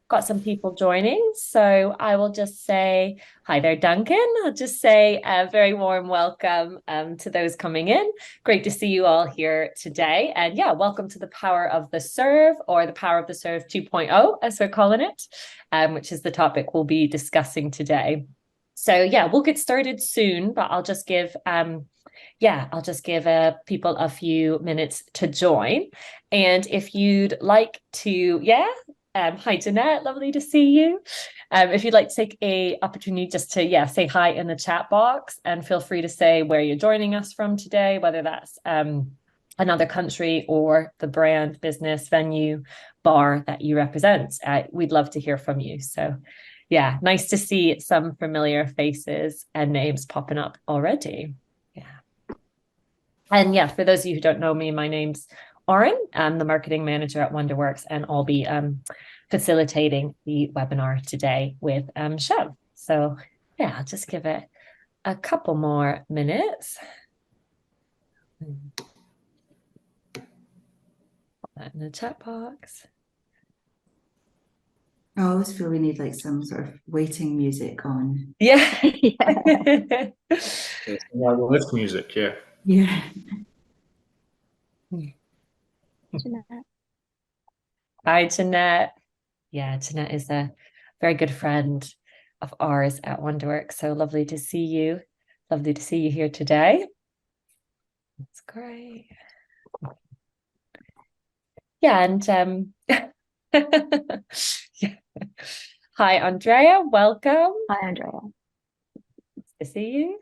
got some people joining, so I will just say hi there, Duncan. I'll just say a very warm welcome to those coming in. Great to see you all here today. And yeah, welcome to the Power of the Serve, or the Power of the Serve 2.0, as we're calling it, which is the topic we'll be discussing today. So yeah, we'll get started soon, but I'll just give people a few minutes to join. And if you'd like to, hi Jeanette, lovely to see you. If you'd like to take a opportunity just to say hi in the chat box, and feel free to say where you're joining us from today, whether that's another country or the brand, business, venue, bar that you represent. We'd love to hear from you. So yeah, nice to see some familiar faces and names popping up already. And yeah, for those of you who don't know me, my name's Oren. I'm the marketing manager at WonderWorks, and I'll be facilitating the webinar today with Chev. So yeah, I'll just give it a couple more minutes. Put that in the chat box. I always feel we need like some sort of waiting music on. Yeah. Lift music, yeah. Yeah. Jeanette. Hi, Jeanette. Yeah, Jeanette is a very good friend of ours at WonderWorks. So lovely to see you. Lovely to see you here today. That's great. Yeah, and yeah. Hi, Andrea. Welcome. Hi, Andrea. Nice to see you.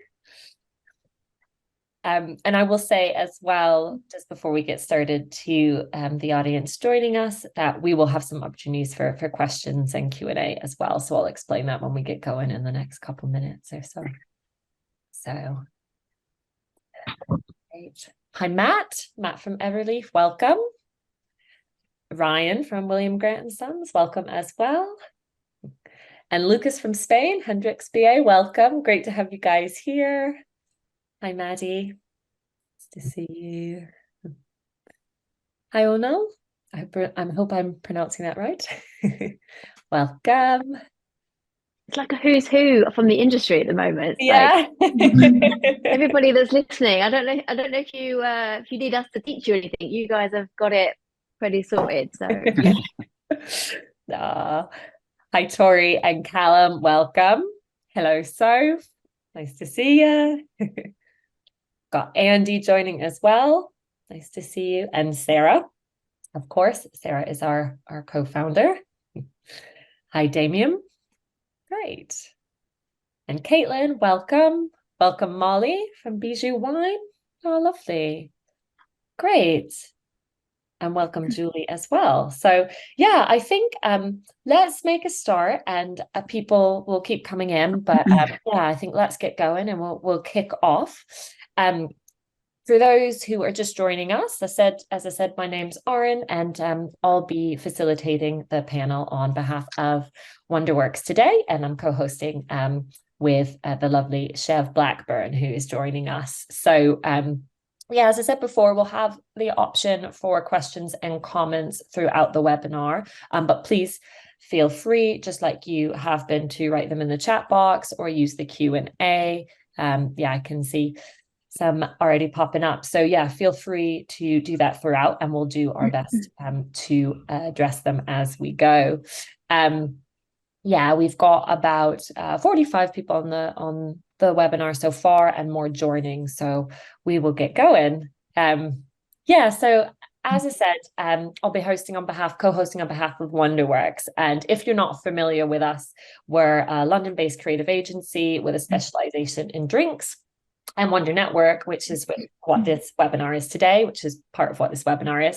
And I will say as well, just before we get started, to the audience joining us, that we will have some opportunities for questions and Q&A as well. So I'll explain that when we get going in the next couple minutes or so. So, great. Hi, Matt from Everleaf, welcome. Ryan from William Grant & Sons, welcome as well. And Lucas from Spain, Hendrix BA, welcome. Great to have you guys here. Hi, Maddie. Nice to see you. Hi, Onal. I hope I'm pronouncing that right. Welcome. It's like a who's who from the industry at the moment. It's yeah. Like everybody that's listening. I don't know if you need us to teach you anything. You guys have got it pretty sorted. So. Hi, Tori and Callum. Welcome. Hello, Soph. Nice to see you. Got Andy joining as well. Nice to see you. And Sarah, of course. Sarah is our co-founder. Hi, Damien. Great. And Caitlin, welcome. Welcome, Molly from Bijou Wine. Oh, lovely. Great. And welcome, Julie, as well. So yeah, I think let's make a start, and people will keep coming in. But yeah, I think let's get going, and we'll kick off. For those who are just joining us, as I said, my name's Oren, and I'll be facilitating the panel on behalf of WonderWorks today, and I'm co-hosting with the lovely Chev Blackburn, who is joining us. So yeah, as I said before, we'll have the option for questions and comments throughout the webinar, but please feel free, just like you have been, to write them in the chat box or use the Q&A. Yeah, I can see some already popping up. So yeah, feel free to do that throughout, and we'll do our best to address them as we go. Yeah, we've got about 45 people on the webinar so far, and more joining, so we will get going. Yeah, so as I said, I'll be co-hosting on behalf of WonderWorks. And if you're not familiar with us, we're a London-based creative agency with a specialization in drinks. And WonderNETwork, which is what this webinar is today, which is part of what this webinar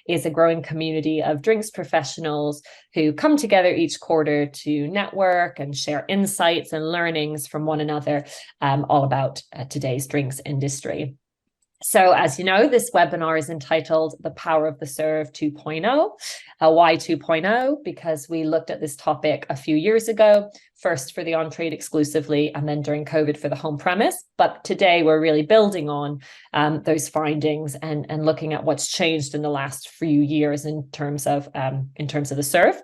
is a growing community of drinks professionals who come together each quarter to network and share insights and learnings from one another, all about today's drinks industry. So as you know, this webinar is entitled The Power of the Serve 2.0. Why 2.0? Because we looked at this topic a few years ago, first for the on-trade exclusively, and then during COVID for the home premise. But today we're really building on those findings and looking at what's changed in the last few years in terms of the serve.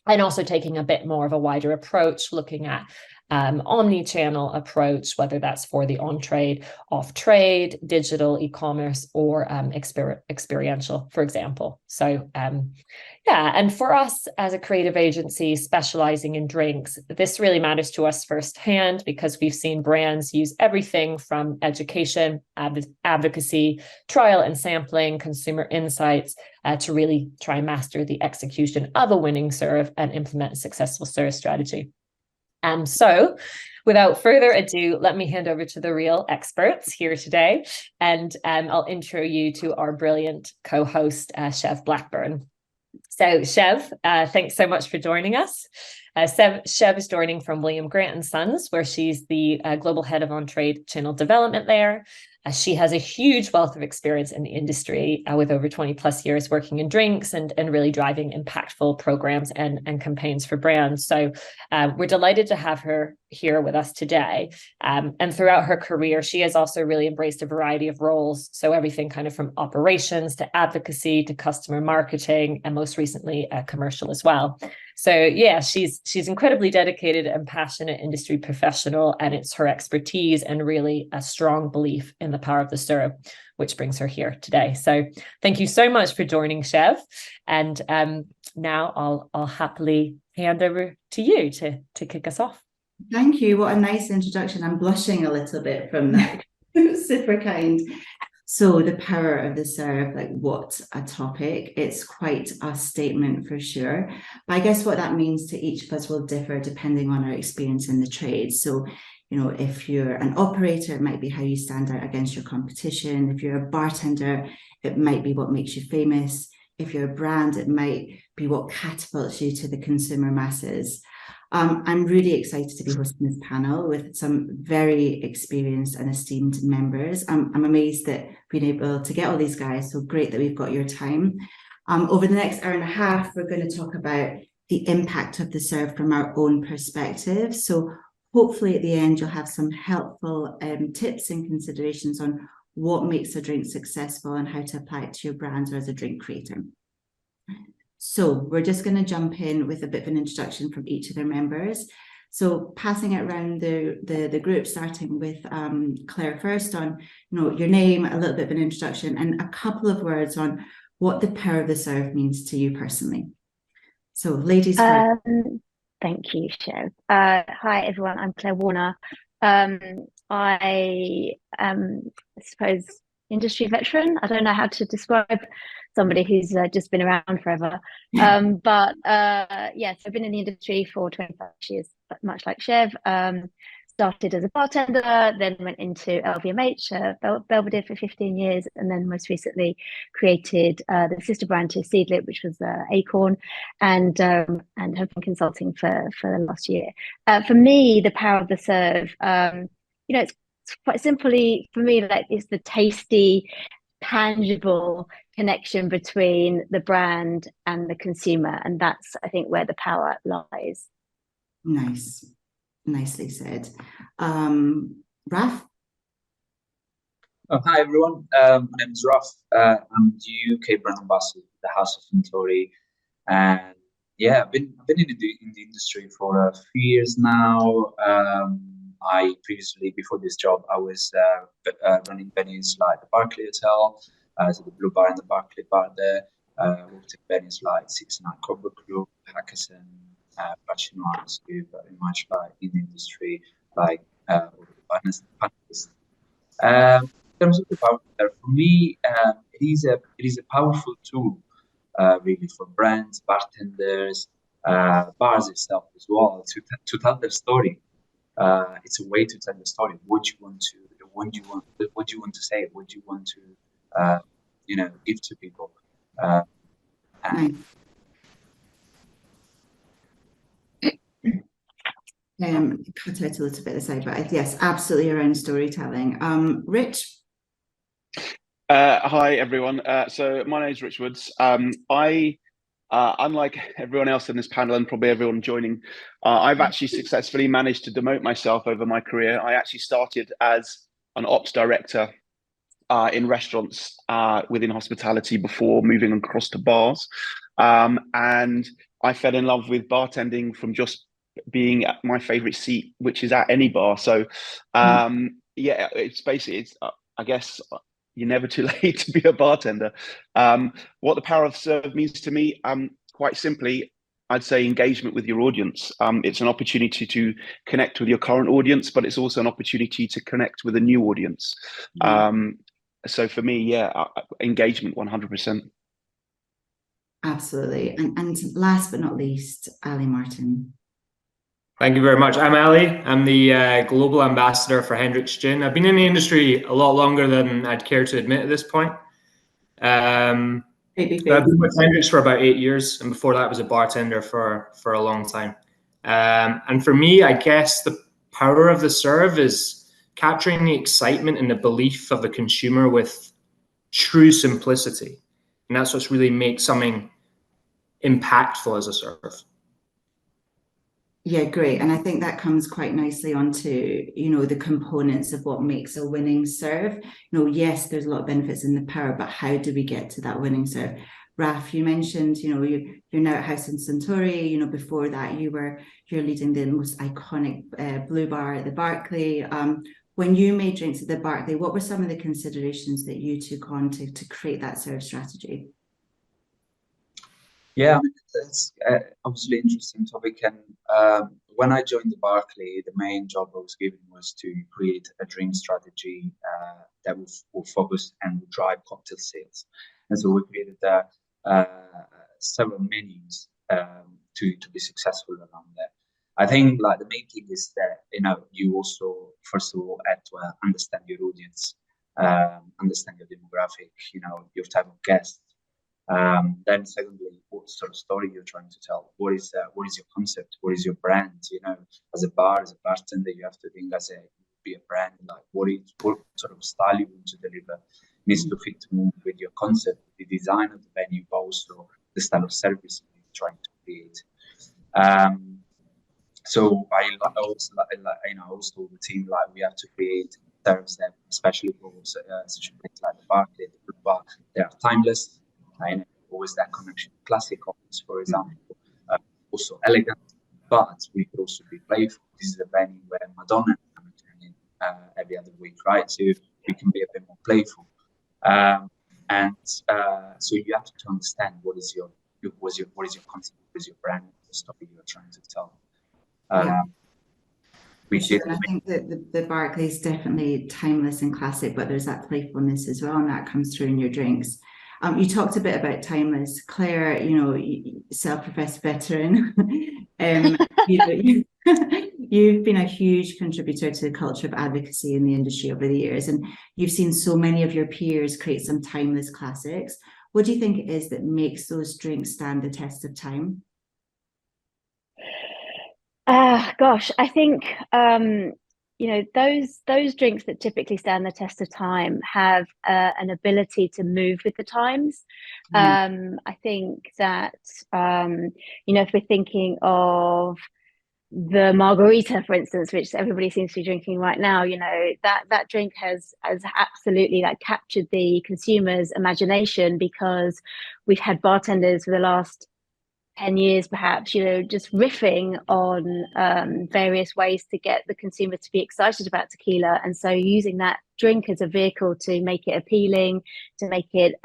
and also taking a bit more of a wider approach, looking at omni-channel approach, whether that's for the on-trade, off-trade, digital, e-commerce, or experiential, for example. So yeah, and for us as a creative agency specializing in drinks, this really matters to us firsthand because we've seen brands use everything from education, advocacy, trial and sampling, consumer insights, to really try and master the execution of a winning serve and implement a successful serve strategy. So without further ado, let me hand over to the real experts here today, and I'll intro you to our brilliant co-host, Chev Blackburn. So Chev, thanks so much for joining us. Chev is joining from William Grant & Sons, where she's the global head of on-trade channel development there. She has a huge wealth of experience in the industry with over 20 plus years working in drinks and really driving impactful programs and campaigns for brands. So we're delighted to have her here with us today. And throughout her career, she has also really embraced a variety of roles. So everything kind of from operations to advocacy to customer marketing, and most recently commercial as well. So yeah, she's incredibly dedicated and passionate industry professional, and it's her expertise and really a strong belief in the power of the serve, which brings her here today. So thank you so much for joining, Chev. And now I'll happily hand over to you to kick us off. Thank you. What a nice introduction. I'm blushing a little bit from that. Super kind. So the power of the serve, like what a topic. It's quite a statement for sure. But I guess what that means to each of us will differ depending on our experience in the trade. So, you know, if you're an operator, it might be how you stand out against your competition. If you're a bartender, it might be what makes you famous. If you're a brand, it might be what catapults you to the consumer masses. I'm really excited to be hosting this panel with some very experienced and esteemed members. I'm amazed that we've been able to get all these guys, so great that we've got your time. Over the next hour and a half, we're going to talk about the impact of the serve from our own perspective. So hopefully at the end, you'll have some helpful tips and considerations on what makes a drink successful and how to apply it to your brand or as a drink creator. So we're just going to jump in with a bit of an introduction from each of their members. So passing it around the group, starting with Claire first on, you know, your name, a little bit of an introduction, and a couple of words on what the power of the serve means to you personally. So ladies first. Thank you, Chev. Hi everyone, I'm Claire Warner. I suppose industry veteran. I don't know how to describe somebody who's just been around forever. But yes, I've been in the industry for 25 years, much like Chev. Started as a bartender, then went into LVMH, Belvedere for 15 years, and then most recently created the sister brand to Seedlit, which was Acorn, and have been consulting for the last year. For me, the power of the serve, you know, it's quite simply for me, like it's the tasty, tangible connection between the brand and the consumer, and that's, I think, where the power lies. Nice, nicely said. Raf? Oh, hi everyone, my name is Raf. I'm the UK brand ambassador for the House of Suntory, and yeah, I've been in the industry for a few years now. I previously, before this job, I was running venues like the Barclay Hotel, so the Blue Bar and the Barclay Bar there. Worked at venues like 69 Cobra Crew, Hackerson, Pachinoise, who very much like in the industry, like panelists. In terms of the power, for me, it is a powerful tool, really, for brands, bartenders, bars itself as well, to tell their story. It's a way to tell the story. What do you want to say? What do you want to, give to people? Cut out a little bit aside, but yes, absolutely around storytelling. Rich? Hi everyone. So my name is Rich Woods. I unlike everyone else in this panel and probably everyone joining, I've actually successfully managed to demote myself over my career. I actually started as an ops director in restaurants within hospitality before moving across to bars. And I fell in love with bartending from just being at my favorite seat, which is at any bar. So yeah, it's basically, I guess you're never too late to be a bartender. What the power of serve means to me, quite simply, I'd say engagement with your audience. It's an opportunity to connect with your current audience, but it's also an opportunity to connect with a new audience. So for me, yeah, engagement 100%. Absolutely. And last but not least, Ali Martin. Thank you very much. I'm Ali. I'm the global ambassador for Hendrick's Gin. I've been in the industry a lot longer than I'd care to admit at this point. I've been with Hendrick's for about 8 years, and before that I was a bartender for a long time. And for me, I guess the power of the serve is capturing the excitement and the belief of the consumer with true simplicity. And that's what's really makes something impactful as a serve. Yeah, great. And I think that comes quite nicely onto, the components of what makes a winning serve. Yes, there's a lot of benefits in the power, but how do we get to that winning serve? Raf, you mentioned, you're now at House and Suntory. Before that, you're leading the most iconic Blue Bar at the Barclay. When you made drinks at the Barclay, what were some of the considerations that you took on to create that serve strategy? Yeah, it's obviously an interesting topic. And when I joined the Barclay, the main job I was given was to create a drink strategy that will focus and will drive cocktail sales. And so we created several menus to be successful around that. I think like the main thing is that you also first of all have to understand your audience, understand your demographic, your type of guest. Then secondly, what sort of story you're trying to tell? What is your concept? What is your brand? As a bartender, you have to think be a brand. Like what sort of style you want to deliver needs to fit with your concept, the design of the venue, but also the style of service you're trying to create. So I also told the team like we have to create serves that, especially for such a place like the Barclay, the Blue Bar, they are timeless. And always that connection, classic office, for example, also elegant, but we could also be playful. This is a venue where Madonna is coming in every other week, right? So we can be a bit more playful, so you have to understand what is your concept, what is your brand, the story you are trying to tell. I think that the Barclay is definitely timeless and classic, but there's that playfulness as well, and that comes through in your drinks. You talked a bit about timeless. Claire, self-professed veteran. You've been a huge contributor to the culture of advocacy in the industry over the years, and you've seen so many of your peers create some timeless classics. What do you think it is that makes those drinks stand the test of time? Gosh, I think those drinks that typically stand the test of time have an ability to move with the times. I think that if we're thinking of the margarita, for instance, which everybody seems to be drinking right now, that drink has absolutely captured the consumer's imagination, because we've had bartenders for the last 10 years perhaps, just riffing on various ways to get the consumer to be excited about tequila. And so using that drink as a vehicle to make it appealing, to make it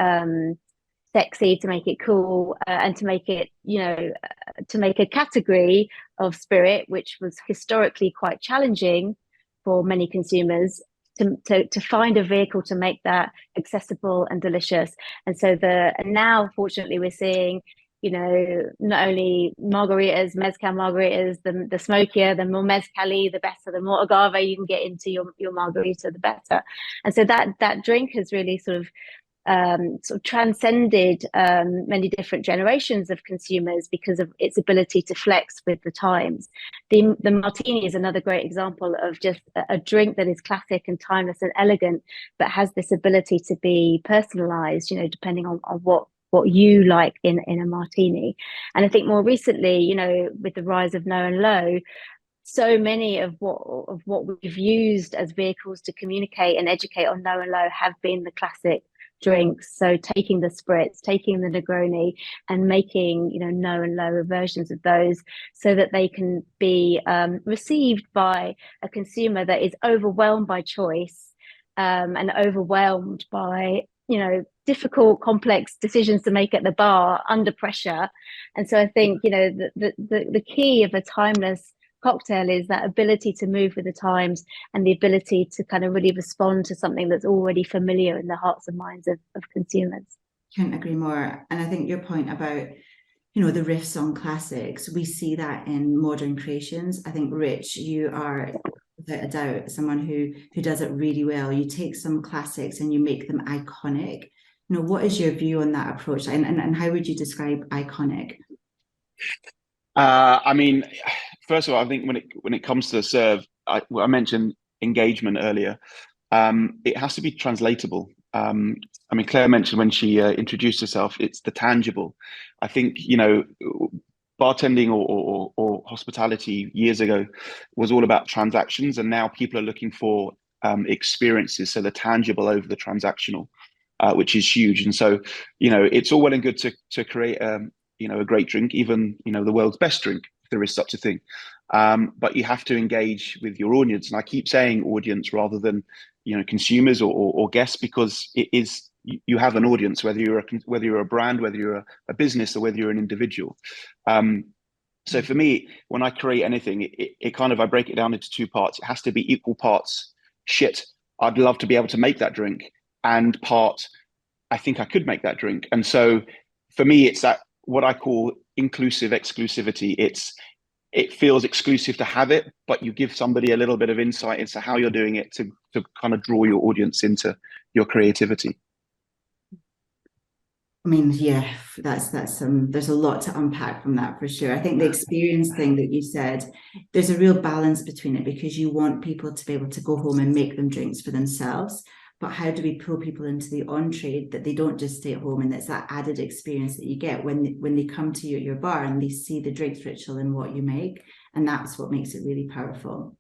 sexy, to make it cool, and to make it, to make a category of spirit, which was historically quite challenging for many consumers, to find a vehicle to make that accessible and delicious. And so now, fortunately, we're seeing not only margaritas, mezcal margaritas, the smokier, the more mezcal-y, the better, the more agave you can get into your margarita, the better. And so that drink has really sort of transcended many different generations of consumers because of its ability to flex with the times. The martini is another great example of just a drink that is classic and timeless and elegant, but has this ability to be personalized, depending on what you like in a martini. And I think more recently, with the rise of no and low, so many of what we've used as vehicles to communicate and educate on no and low have been the classic drinks. So taking the spritz, taking the Negroni, and making, no and lower versions of those, so that they can be received by a consumer that is overwhelmed by choice, and overwhelmed by, difficult, complex decisions to make at the bar under pressure. And so I think, the key of a timeless cocktail is that ability to move with the times, and the ability to kind of really respond to something that's already familiar in the hearts and minds of consumers. Can't agree more. And I think your point about, the riffs on classics, we see that in modern creations. I think, Rich, you are, without a doubt, someone who does it really well. You take some classics and you make them iconic. What is your view on that approach, and how would you describe iconic? I mean, first of all, I think when it comes to the serve, I mentioned engagement earlier. It has to be translatable. I mean, Claire mentioned when she introduced herself, it's the tangible. I think, bartending or hospitality years ago was all about transactions, and now people are looking for experiences, so the tangible over the transactional, which is huge. And so, it's all well and good to create a great drink, even the world's best drink, if there is such a thing. But you have to engage with your audience, and I keep saying audience rather than consumers or guests, because it is, you have an audience, whether you're a brand, whether you're a business, or whether you're an individual. So for me, when I create anything, it kind of, I break it down into two parts. It has to be equal parts shit, I'd love to be able to make that drink, and part, I think I could make that drink. And so for me, it's that what I call inclusive exclusivity. It feels exclusive to have it, but you give somebody a little bit of insight into how you're doing it to kind of draw your audience into your creativity. I mean, yeah, that's there's a lot to unpack from that, for sure. I think the experience thing that you said, there's a real balance between it, because you want people to be able to go home and make them drinks for themselves. But how do we pull people into the on-trade that they don't just stay at home, and it's that added experience that you get when they come to you at your bar and they see the drinks ritual and what you make, and that's what makes it really powerful.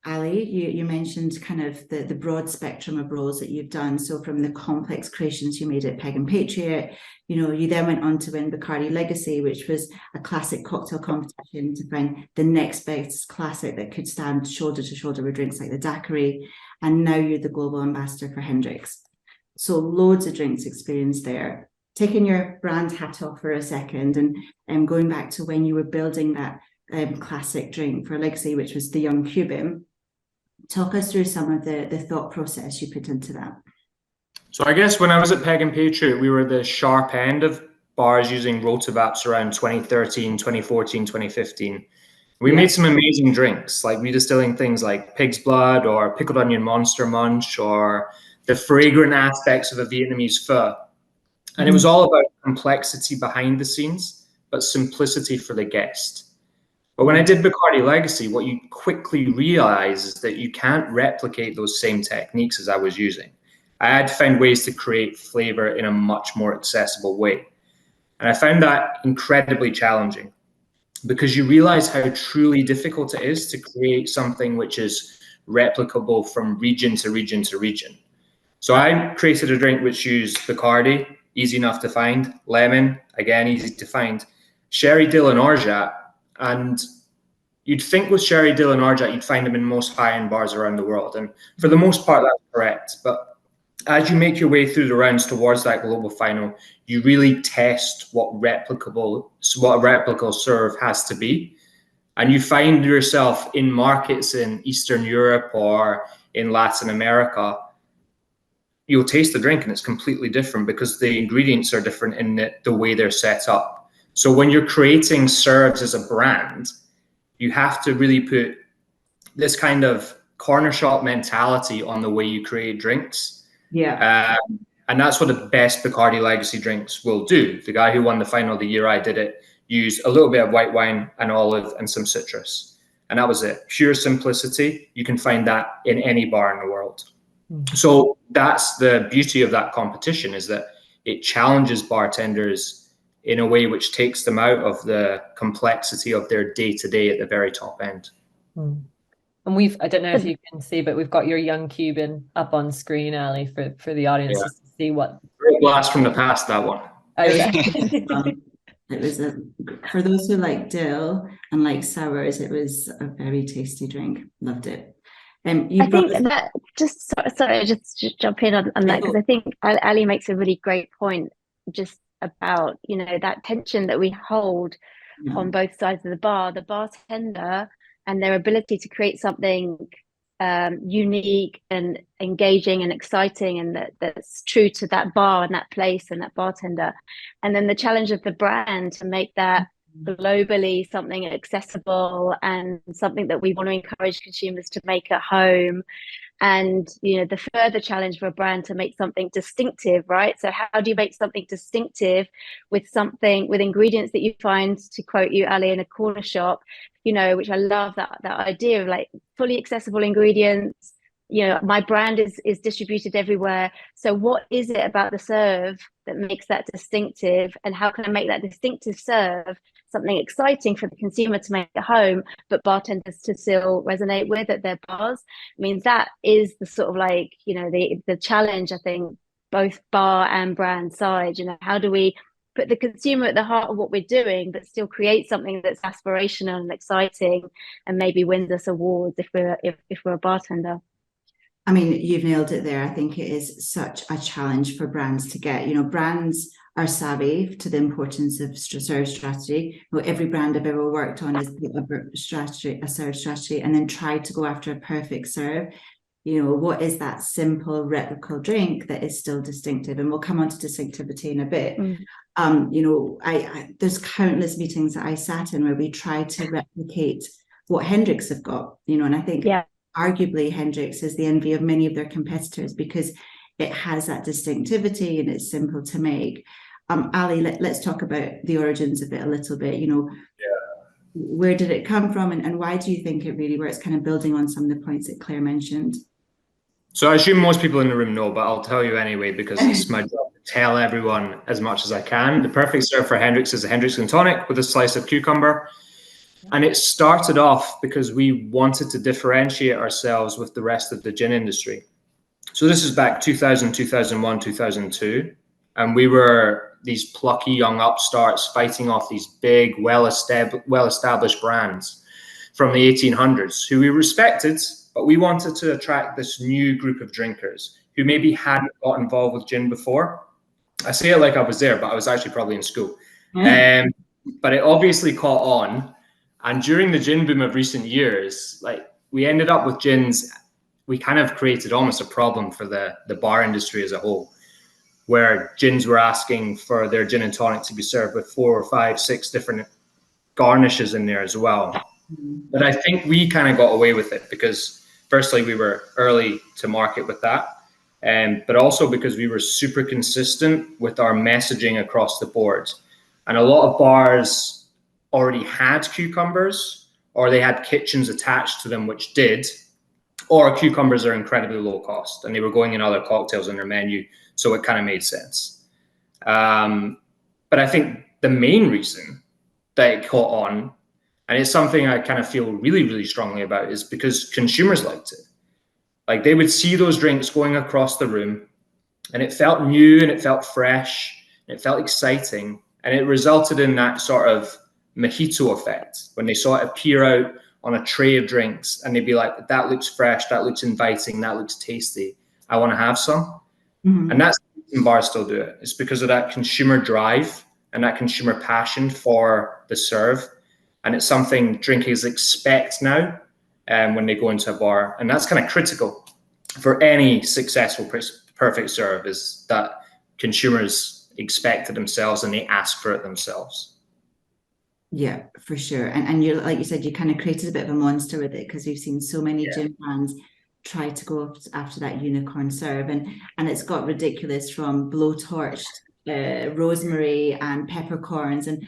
Ali, you mentioned kind of the broad spectrum of roles that you've done. So from the complex creations you made at Peg and Patriot, you then went on to win Bacardi Legacy, which was a classic cocktail competition to find the next best classic that could stand shoulder to shoulder with drinks like the daiquiri. And now you're the global ambassador for Hendrick's. So loads of drinks experience there. Taking your brand hat off for a second, and going back to when you were building that classic drink for Legacy, which was the Young Cuban. Talk us through some of the thought process you put into that. So I guess when I was at Peg and Patriot, we were the sharp end of bars using rotovaps around 2013, 2014, 2015. We made some amazing drinks, like redistilling things like pig's blood or pickled onion monster munch, or the fragrant aspects of a Vietnamese pho. And it was all about complexity behind the scenes, but simplicity for the guest. But when I did Bacardi Legacy, what you quickly realize is that you can't replicate those same techniques as I was using. I had found ways to create flavor in a much more accessible way. And I found that incredibly challenging, because you realize how truly difficult it is to create something which is replicable from region to region to region. So I created a drink which used Bacardi, easy enough to find, lemon, again, easy to find, sherry, dill, and orgeat. And you'd think with sherry, dill, and orgeat, you'd find them in most high-end bars around the world. And for the most part, that's correct. But as you make your way through the rounds towards that global final, you really test what a replicable serve has to be. And you find yourself in markets in Eastern Europe or in Latin America, you'll taste the drink and it's completely different, because the ingredients are different in the way they're set up. So when you're creating serves as a brand, you have to really put this kind of corner shop mentality on the way you create drinks. And that's what the best Bacardi Legacy drinks will do. The guy who won the final the year I did it used a little bit of white wine, an olive, and some citrus. And that was it. Pure simplicity. You can find that in any bar in the world. So that's the beauty of that competition, is that it challenges bartenders in a way which takes them out of the complexity of their day-to-day at the very top end. And I don't know if you can see, but we've got your Young Cuban up on screen, Ali, for the audience, just to see what. Blast from the past, that one. It was for those who like dill and like sours, it was a very tasty drink. Loved it. I think that just jump in on that, because I think Ali makes a really great point just about, you know, that tension that we hold on both sides of the bartender and their ability to create something unique and engaging and exciting, and that's true to that bar and that place and that bartender, and then the challenge of the brand to make that globally something accessible and something that we want to encourage consumers to make at home. And, you know, the further challenge for a brand to make something distinctive, right? So how do you make something distinctive with ingredients that you find, to quote you, Ali, in a corner shop, you know, which I love that idea of like fully accessible ingredients. You know, my brand is distributed everywhere. So what is it about the serve that makes that distinctive? And how can I make that distinctive serve something exciting for the consumer to make at home, but bartenders to still resonate with at their bars? I mean, that is the sort of like, you know, the challenge, I think, both bar and brand side. You know, how do we put the consumer at the heart of what we're doing, but still create something that's aspirational and exciting, and maybe wins us awards if we're a bartender? I mean, you've nailed it there. I think it is such a challenge for brands to get. You know, brands are savvy to the importance of serve strategy. You know, every brand I've ever worked on is a serve strategy, and then tried to go after a perfect serve. You know, what is that simple replicable drink that is still distinctive? And we'll come on to distinctivity in a bit. You know, there's countless meetings that I sat in where we tried to replicate what Hendrick's have got, you know, and I think arguably Hendrick's is the envy of many of their competitors because it has that distinctivity and it's simple to make. Ali, let's talk about the origins of it a little bit. You know, where did it come from, and why do you think it really works? Kind of building on some of the points that Claire mentioned. So I assume most people in the room know, but I'll tell you anyway because it's my job to tell everyone as much as I can. The perfect serve for Hendrick's is a Hendrick's Gin Tonic with a slice of cucumber. And it started off because we wanted to differentiate ourselves with the rest of the gin industry. So this is back 2000, 2001, 2002. And we were these plucky young upstarts fighting off these big, well-established brands from the 1800s who we respected, but we wanted to attract this new group of drinkers who maybe hadn't got involved with gin before. I say it like I was there, but I was actually probably in school. But it obviously caught on. And during the gin boom of recent years, like we ended up with gins, we kind of created almost a problem for the bar industry as a whole, where gins were asking for their gin and tonic to be served with 4 or 5, 6 different garnishes in there as well. But I think we kind of got away with it because firstly, we were early to market with that. But also because we were super consistent with our messaging across the board. And a lot of bars already had cucumbers, or they had kitchens attached to them which did, or cucumbers are incredibly low cost and they were going in other cocktails on their menu, so it kind of made sense. But I think the main reason that it caught on, and it's something I kind of feel really, really strongly about, is because consumers liked it. Like they would see those drinks going across the room and it felt new and it felt fresh and it felt exciting, and it resulted in that sort of mojito effect when they saw it appear out on a tray of drinks and they'd be like, that looks fresh, that looks inviting, that looks tasty, I want to have some. And that's the reason bars still do it. It's because of that consumer drive and that consumer passion for the serve, and it's something drinkers expect now when they go into a bar, and that's kind of critical for any successful perfect serve, is that consumers expect it themselves and they ask for it themselves. Yeah, for sure. And you're, like you said, you kind of created a bit of a monster with it because we've seen so many gin brands try to go after that unicorn serve, and it's got ridiculous, from blowtorched rosemary and peppercorns, and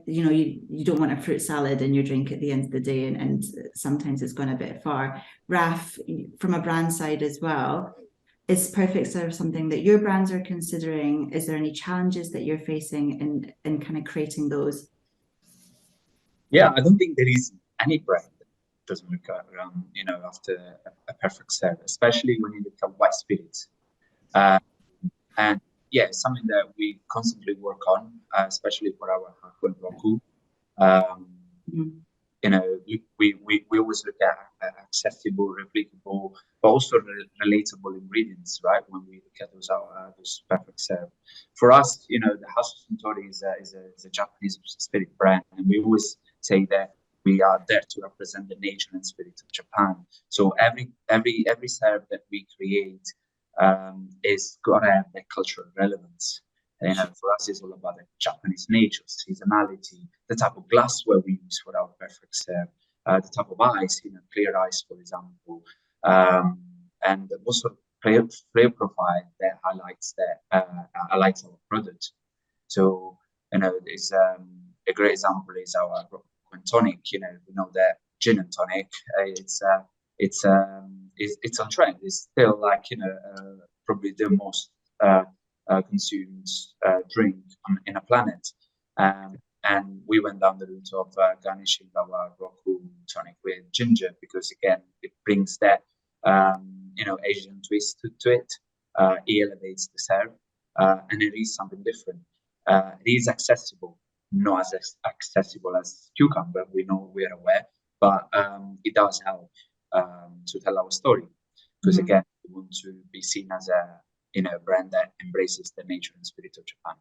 you know, you don't want a fruit salad in your drink at the end of the day, and sometimes it's gone a bit far. Raf, from a brand side as well, is perfect serve something that your brands are considering? Is there any challenges that you're facing in kind of creating those? Yeah, I don't think there is any brand that doesn't look around, you know, after a perfect serve, especially when you look at white spirits. And yeah, it's something that we constantly work on, especially for our Haku and Roku. You know, we always look at accessible, replicable, but also relatable ingredients, right? When we look at those perfect serve. For us, you know, the House of Suntory is a Japanese spirit brand, and we always say that we are there to represent the nature and spirit of Japan. So every serve that we create is gotta have that cultural relevance. You know, for us, it's all about the Japanese nature, seasonality, the type of glassware we use for our perfect serve, the type of ice, you know, clear ice, for example, and also flavor profile that highlights our product. So, you know, there's a great example is our tonic. You know, we know that gin and tonic, it's on trend. It's still like, you know, probably the most consumed drink in a planet. And we went down the route of garnishing our Roku tonic with ginger, because again, it brings that you know, Asian twist to it. It elevates the serve, and it is something different. It is accessible, not as accessible as cucumber. We are aware, but it does help to tell our story, because again, we want to be seen as a, you know, brand that embraces the nature and spirit of Japan.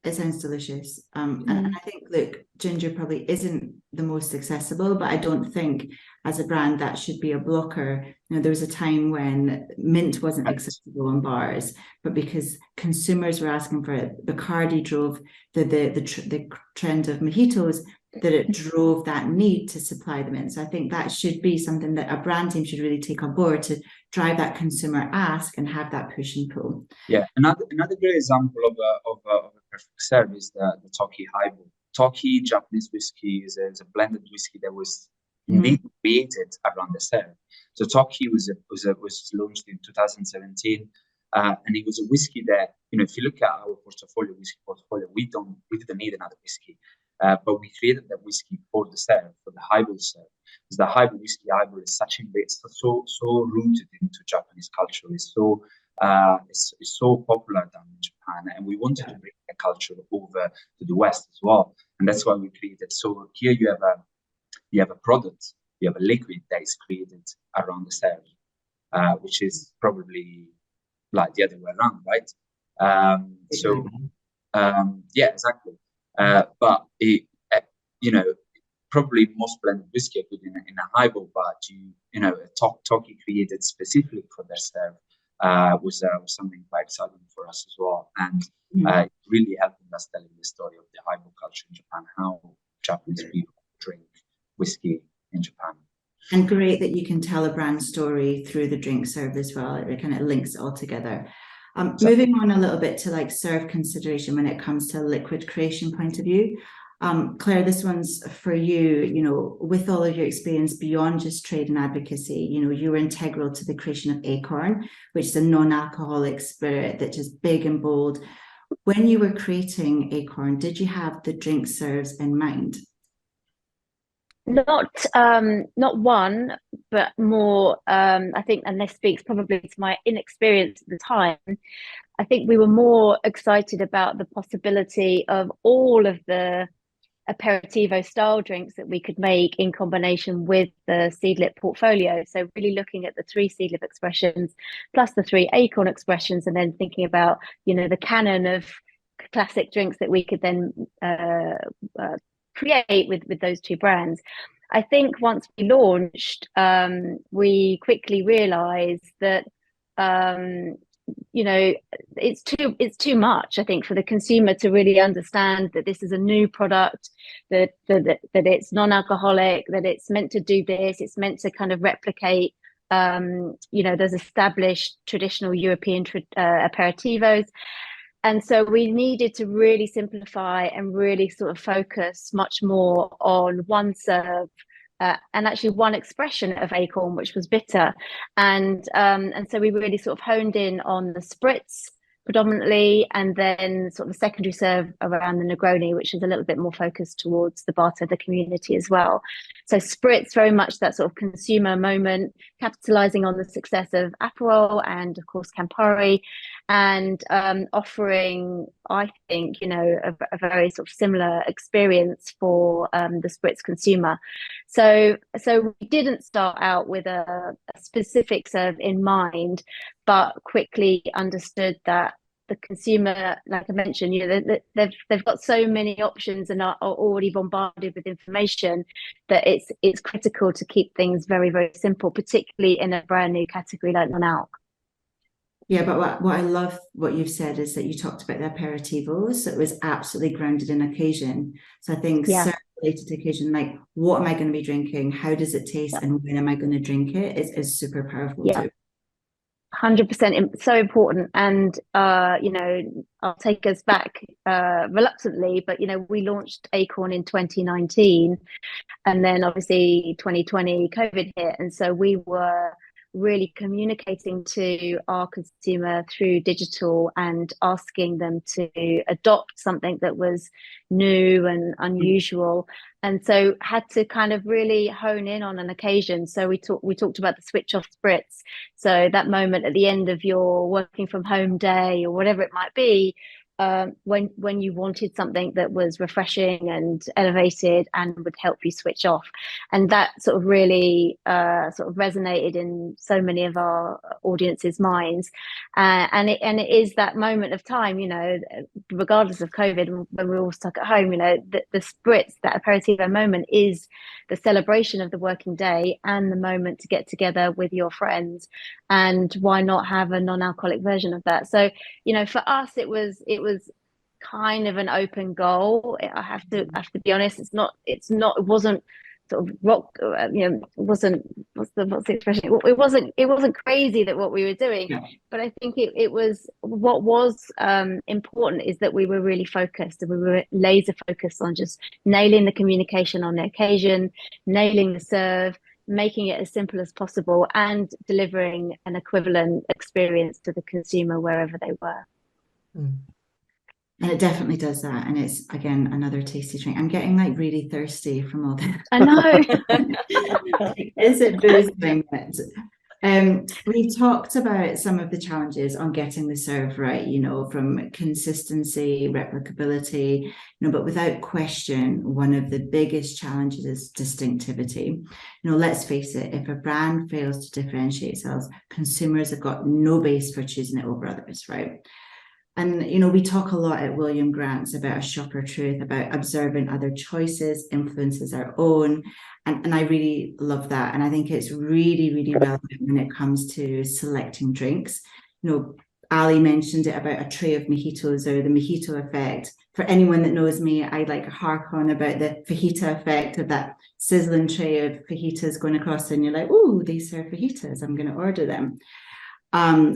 It sounds delicious. And I think, look, ginger probably isn't the most accessible, but I don't think as a brand that should be a blocker. You know, there was a time when mint wasn't accessible in bars, but because consumers were asking for it, Bacardi drove the trend of mojitos, that it drove that need to supply them in. So I think that should be something that a brand team should really take on board, to drive that consumer ask and have that push and pull. Yeah, another great example of a perfect serve is the Toki Highball. Toki Japanese whiskey is a blended whiskey that was indeed created around the serve. So Toki was launched in 2017, and it was a whiskey that, you know, if you look at our whiskey portfolio, we didn't need another whiskey. But we created that whiskey for the serve, for the highball serve, because the highball whiskey is such so rooted into Japanese culture. It's so popular down in Japan, and we wanted to bring the culture over to the West as well, and that's why we created. So here you have a product, you have a liquid that is created around the serve, which is probably like the other way around, right? Yeah, exactly. But it, you know, probably most blended whiskey are good in a highball, but you know, a Toki created specifically for their serve was something quite exciting for us as well, and it really helping us telling the story of the highball culture in Japan, how Japanese people drink whiskey in Japan. And great that you can tell a brand story through the drink serve as well. It kind of links it all together. Moving on a little bit to like serve consideration when it comes to liquid creation point of view. Claire, this one's for you. You know, with all of your experience beyond just trade and advocacy, you know, you were integral to the creation of Acorn, which is a non-alcoholic spirit that's just big and bold. When you were creating Acorn, did you have the drink serves in mind? Not one, but more. I think, and this speaks probably to my inexperience at the time, I think we were more excited about the possibility of all of the aperitivo style drinks that we could make in combination with the seedlip portfolio. So really looking at the 3 seedlip expressions plus the 3 Acorn expressions, and then thinking about, you know, the canon of classic drinks that we could then create with those 2 brands. I think once we launched, we quickly realized that you know, it's too much, I think, for the consumer to really understand that this is a new product, that it's non-alcoholic, that it's meant to do this, it's meant to kind of replicate you know, those established traditional European aperitivos. And so we needed to really simplify and really sort of focus much more on one serve and actually one expression of Acorn, which was bitter. And so we really sort of honed in on the spritz predominantly, and then sort of the secondary serve around the Negroni, which is a little bit more focused towards the bartender community as well. So spritz, very much that sort of consumer moment, capitalizing on the success of Aperol and of course Campari, and offering, I think, a very sort of similar experience for the spritz consumer. So we didn't start out with a specific serve in mind, but quickly understood that the consumer, like I mentioned, they've got so many options and are already bombarded with information that it's critical to keep things very, very simple, particularly in a brand new category like non-alc. Yeah, but what I love what you've said is that you talked about the aperitivos. So it was absolutely grounded in occasion. So I think related to occasion, like what am I going to be drinking? How does it taste? And when am I going to drink it? Is super powerful too. 100%, so important. And I'll take us back reluctantly, but we launched Acorn in 2019, and then obviously 2020 COVID hit, and so we were really communicating to our consumer through digital and asking them to adopt something that was new and unusual. And so had to kind of really hone in on an occasion. So we talked about the switch off spritz. So that moment at the end of your working from home day or whatever it might be, when you wanted something that was refreshing and elevated and would help you switch off. And that sort of really sort of resonated in so many of our audience's minds. And it is that moment of time, regardless of COVID, when we're all stuck at home, the spritz, that aperitivo moment, is the celebration of the working day and the moment to get together with your friends. And why not have a non-alcoholic version of that? So, for us, it was kind of an open goal. I have to be honest. It wasn't sort of rock. It wasn't. What's the expression? It wasn't crazy that what we were doing, but I think it was. What was important is that we were really focused, and we were laser focused on just nailing the communication on the occasion, nailing the serve, making it as simple as possible, and delivering an equivalent experience to the consumer wherever they were. And it definitely does that. And it's, again, another tasty drink. I'm getting like really thirsty from all this. I know. Is it boosting it? We talked about some of the challenges on getting the serve right, from consistency, replicability, but without question, one of the biggest challenges is distinctivity. Let's face it, if a brand fails to differentiate itself, consumers have got no base for choosing it over others, right? And, we talk a lot at William Grant's about a shopper truth, about observing other choices, influences our own. And I really love that. And I think it's really, really relevant when it comes to selecting drinks. Ali mentioned it about a tray of mojitos, or the mojito effect. For anyone that knows me, I like hark on about the fajita effect of that sizzling tray of fajitas going across, and you're like, oh, they serve fajitas, I'm going to order them.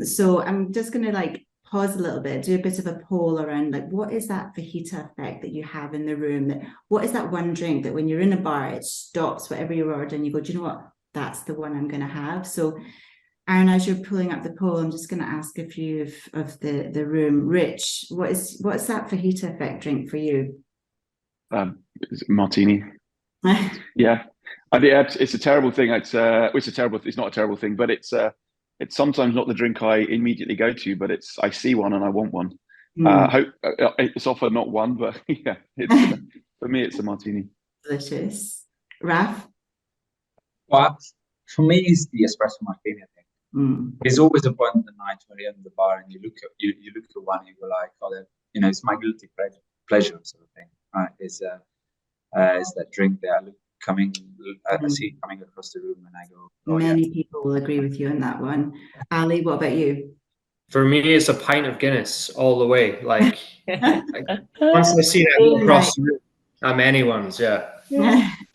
So I'm just going to pause a little bit, do a bit of a poll around what is that fajita effect that you have in the room? What is that one drink that when you're in a bar, it stops whatever you're ordering, you go, do you know what? That's the one I'm going to have. So Aaron, as you're pulling up the poll, I'm just going to ask a few of the room. Rich, what's that fajita effect drink for you? Martini. Yeah. It's a terrible thing. It's not a terrible thing, but it's sometimes not the drink I immediately go to, but I see one and I want one. It's often not one, but yeah, for me, it's a martini. Delicious. Raf? Well, for me, it's the espresso martini, I think. There's always a point in the night when you're in the bar and you look at one and you go like, oh, it's my guilty pleasure sort of thing, right? It's that drink that I see it coming across the room and I go, many people will agree with you on that one. Ali, what about you? For me, it's a pint of Guinness all the way. Once I see it across the room, I'm anyone's. Yeah.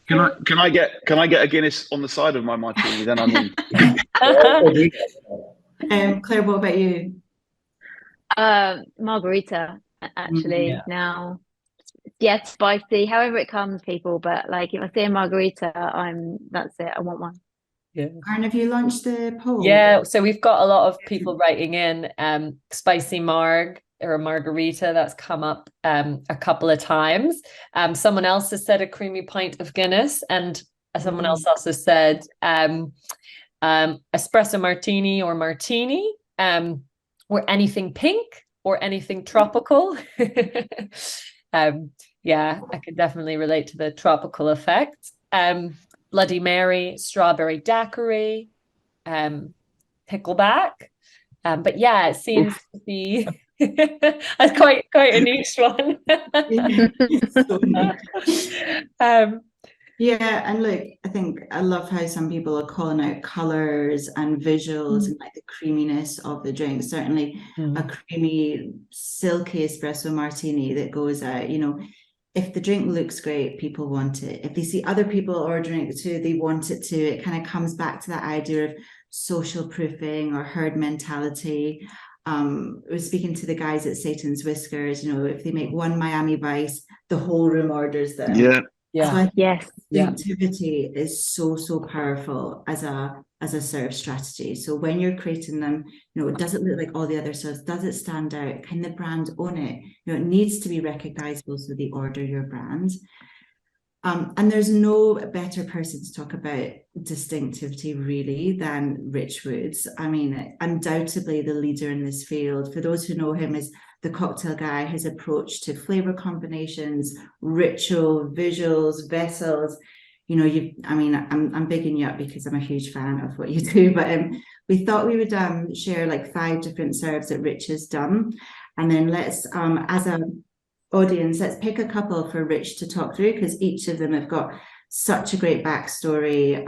Can I get a Guinness on the side of my martini? Then I'm in. Claire, what about you? Margarita, actually. Now, yeah, spicy, however it comes, people. But if I see a margarita, that's it. I want one. Yeah. Aaron, have you launched the poll? Yeah, so we've got a lot of people writing in spicy marg or a margarita. That's come up a couple of times. Someone else has said a creamy pint of Guinness, and someone else also said espresso martini or martini. or anything pink or anything tropical. Yeah, I could definitely relate to the tropical effect. Bloody Mary, strawberry daiquiri, pickleback. But yeah, it seems to be that's quite a niche one. Yeah, and look, I think I love how some people are calling out colors and visuals and like the creaminess of the drink. Certainly a creamy, silky espresso martini that goes out, you know, if the drink looks great, people want it. If they see other people ordering it too, they want it too. It kind of comes back to that idea of social proofing or herd mentality. I was speaking to the guys at Satan's Whiskers, you know, if they make one Miami Vice, the whole room orders them. Yeah. Yeah. So yes. distinctivity is so powerful as a serve strategy. So when you're creating them, you know, does it look like all the other serves? Does it stand out? Can the brand own it? You know, it needs to be recognizable so they order your brand. And there's no better person to talk about distinctivity really than Rich Woods. I mean, undoubtedly the leader in this field. For those who know him as the cocktail guy, his approach to flavor combinations, ritual, visuals, vessels, you know, I'm bigging you up because I'm a huge fan of what you do, but we thought we would share like 5 different serves that Rich has done. And then let's, as a audience, let's pick a couple for Rich to talk through, because each of them have got such a great backstory,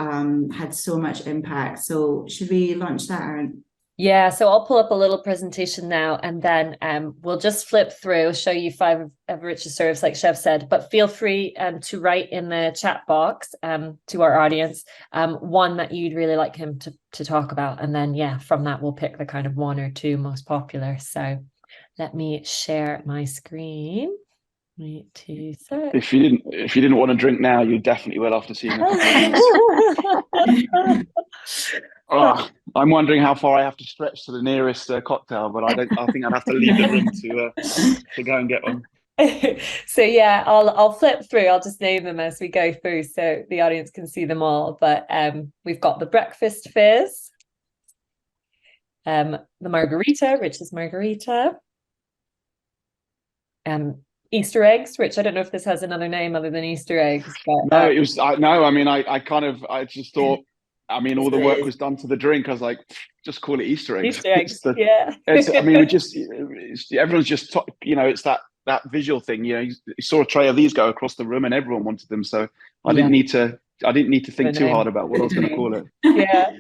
had so much impact. So should we launch that, Aaron? Yeah, so I'll pull up a little presentation now, and then we'll just flip through, show you 5 of Rich's serves, like Chef said, but feel free to write in the chat box to our audience one that you'd really like him to talk about. And then, yeah, from that, we'll pick the kind of 1 or 2 most popular. So let me share my screen. Wait 2 seconds. If you didn't want to drink now, you definitely will after seeing it. I'm wondering how far I have to stretch to the nearest cocktail, but I think I'd have to leave the room to go and get one. So yeah, I'll flip through. I'll just name them as we go through so the audience can see them all. But we've got the breakfast fizz, the margarita, Rich's margarita, Easter eggs, Rich. I don't know if this has another name other than Easter eggs. But, no, it was. I mean, I just thought. I mean, all the work was done to the drink. I was like, just call it Easter eggs. Easter eggs. Yeah. I mean, everyone's just, you know, it's that visual thing. You know, you saw a tray of these go across the room, and everyone wanted them. So I didn't need to think too hard about what I was going to call it. Yeah.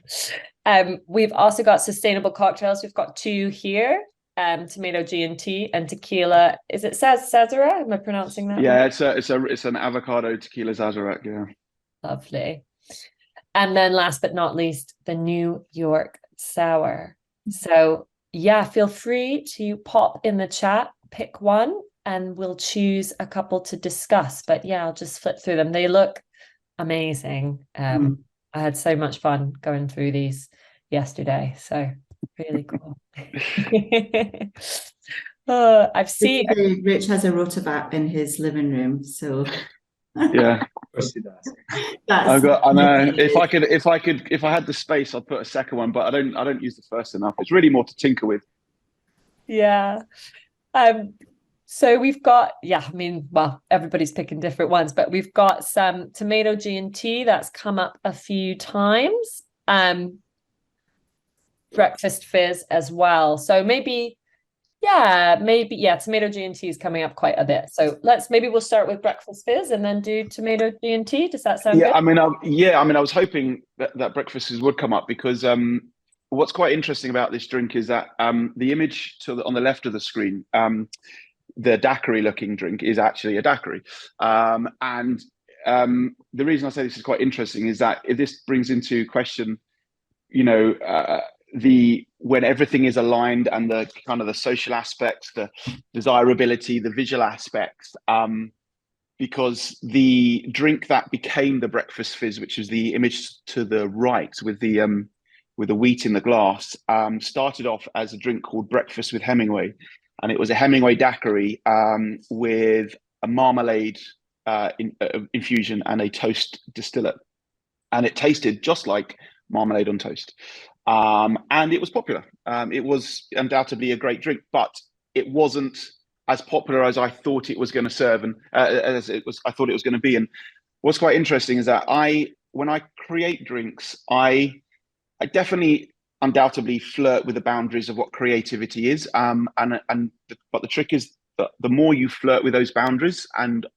We've also got sustainable cocktails. We've got 2 here. Tomato G&T and tequila. Is it Sazerac? Am I pronouncing that? Yeah, right? It's an avocado tequila Sazerac. Yeah. Lovely. And then last but not least, the New York Sour. So yeah, feel free to pop in the chat, pick one, and we'll choose a couple to discuss. But yeah, I'll just flip through them. They look amazing. I had so much fun going through these yesterday. So really cool. I've seen Rich has a rotovap in his living room, so yeah. Of course he does. I know. If I had the space, I'd put a second one, but I don't use the first enough. It's really more to tinker with. Yeah. So we've got, I mean, well, everybody's picking different ones, but we've got some tomato G&T that's come up a few times. Breakfast fizz as well. So maybe tomato G&T is coming up quite a bit. So maybe we'll start with breakfast fizz and then do tomato G&T. Does that sound good? I mean, I was hoping that breakfast fizz would come up because what's quite interesting about this drink is that the image on the left of the screen, the daiquiri looking drink is actually a daiquiri. And the reason I say this is quite interesting is that this brings into question, you know, when everything is aligned and the kind of the social aspects, the desirability, the visual aspects, because the drink that became the breakfast fizz, which is the image to the right with the wheat in the glass, started off as a drink called Breakfast with Hemingway, and it was a Hemingway daiquiri with a marmalade infusion and a toast distillate, and it tasted just like marmalade on toast. and it was popular. It was undoubtedly a great drink, but it wasn't as popular as I thought it was going to serve, and I thought it was going to be. And what's quite interesting is that when I create drinks, I definitely undoubtedly flirt with the boundaries of what creativity is. But the trick is that the more you flirt with those boundaries and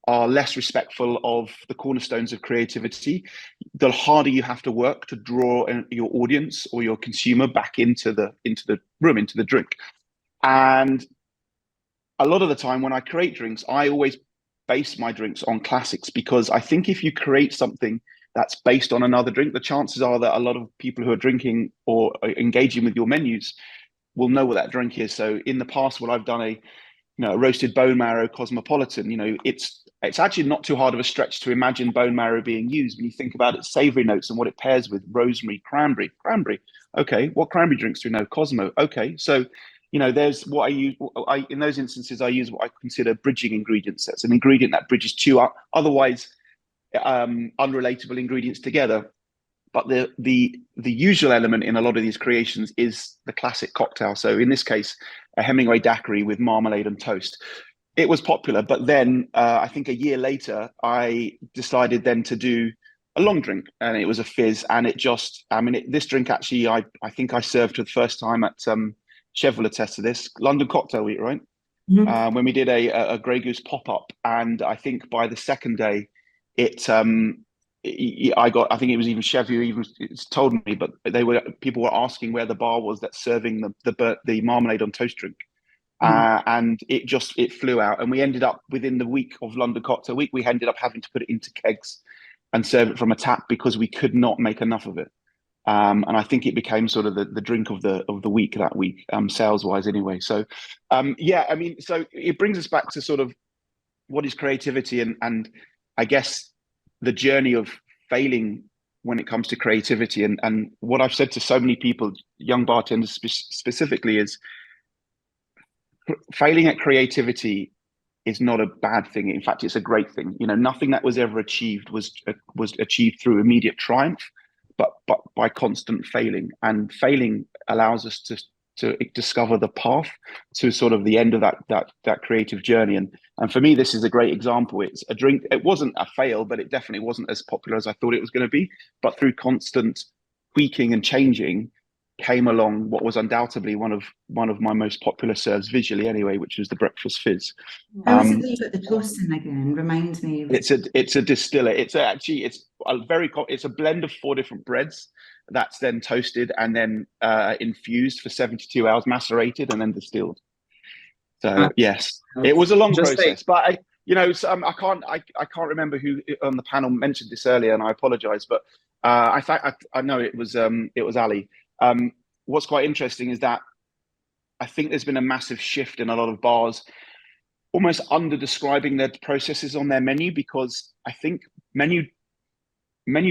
are less respectful of the cornerstones of creativity, the harder you have to work to draw your audience or your consumer back into the room, into the drink. And a lot of the time when I create drinks, I always base my drinks on classics, because I think if you create something that's based on another drink, the chances are that a lot of people who are drinking or are engaging with your menus will know what that drink is. So in the past, what I've done a roasted bone marrow cosmopolitan, it's actually not too hard of a stretch to imagine bone marrow being used when you think about its savory notes and what it pairs with: rosemary, cranberry. Okay, what cranberry drinks do we know? Cosmo. Okay, so there's what I use. In those instances, I use what I consider bridging ingredients. That's an ingredient that bridges two otherwise unrelatable ingredients together. But the usual element in a lot of these creations is the classic cocktail. So in this case, a Hemingway daiquiri with marmalade and toast. It was popular, but then I think a year later, I decided then to do a long drink, and it was a fizz. And this drink actually, I think I served for the first time at Chev will attest to this, London Cocktail Week, right? Mm-hmm. When we did a Grey Goose pop-up, and I think by the second day, I think it was even Chev who even told me, but people were asking where the bar was that's serving the marmalade on toast drink. And it flew out, and we ended up within the week of London Cocktail Week, we ended up having to put it into kegs and serve it from a tap because we could not make enough of it. And I think it became sort of the drink of the week that week, sales wise anyway. So so it brings us back to sort of what is creativity, and I guess the journey of failing when it comes to creativity. And what I've said to so many people, young bartenders specifically, is failing at creativity is not a bad thing. In fact, it's a great thing. Nothing that was ever achieved was achieved through immediate triumph, but by constant failing. And failing allows us to discover the path to sort of the end of that creative journey. And for me, this is a great example. It's a drink. It wasn't a fail, but it definitely wasn't as popular as I thought it was going to be. But through constant tweaking and changing, came along what was undoubtedly one of my most popular serves visually anyway, which was the breakfast fizz. How is it that you got the toast in again? Remind me. It's a distiller. It's a blend of 4 different breads that's then toasted and then infused for 72 hours, macerated and then distilled. So yes, it was a long process, but I can't remember who on the panel mentioned this earlier, and I apologize, but I know it was Ali. What's quite interesting is that I think there's been a massive shift in a lot of bars, almost under describing their processes on their menu, because I think menu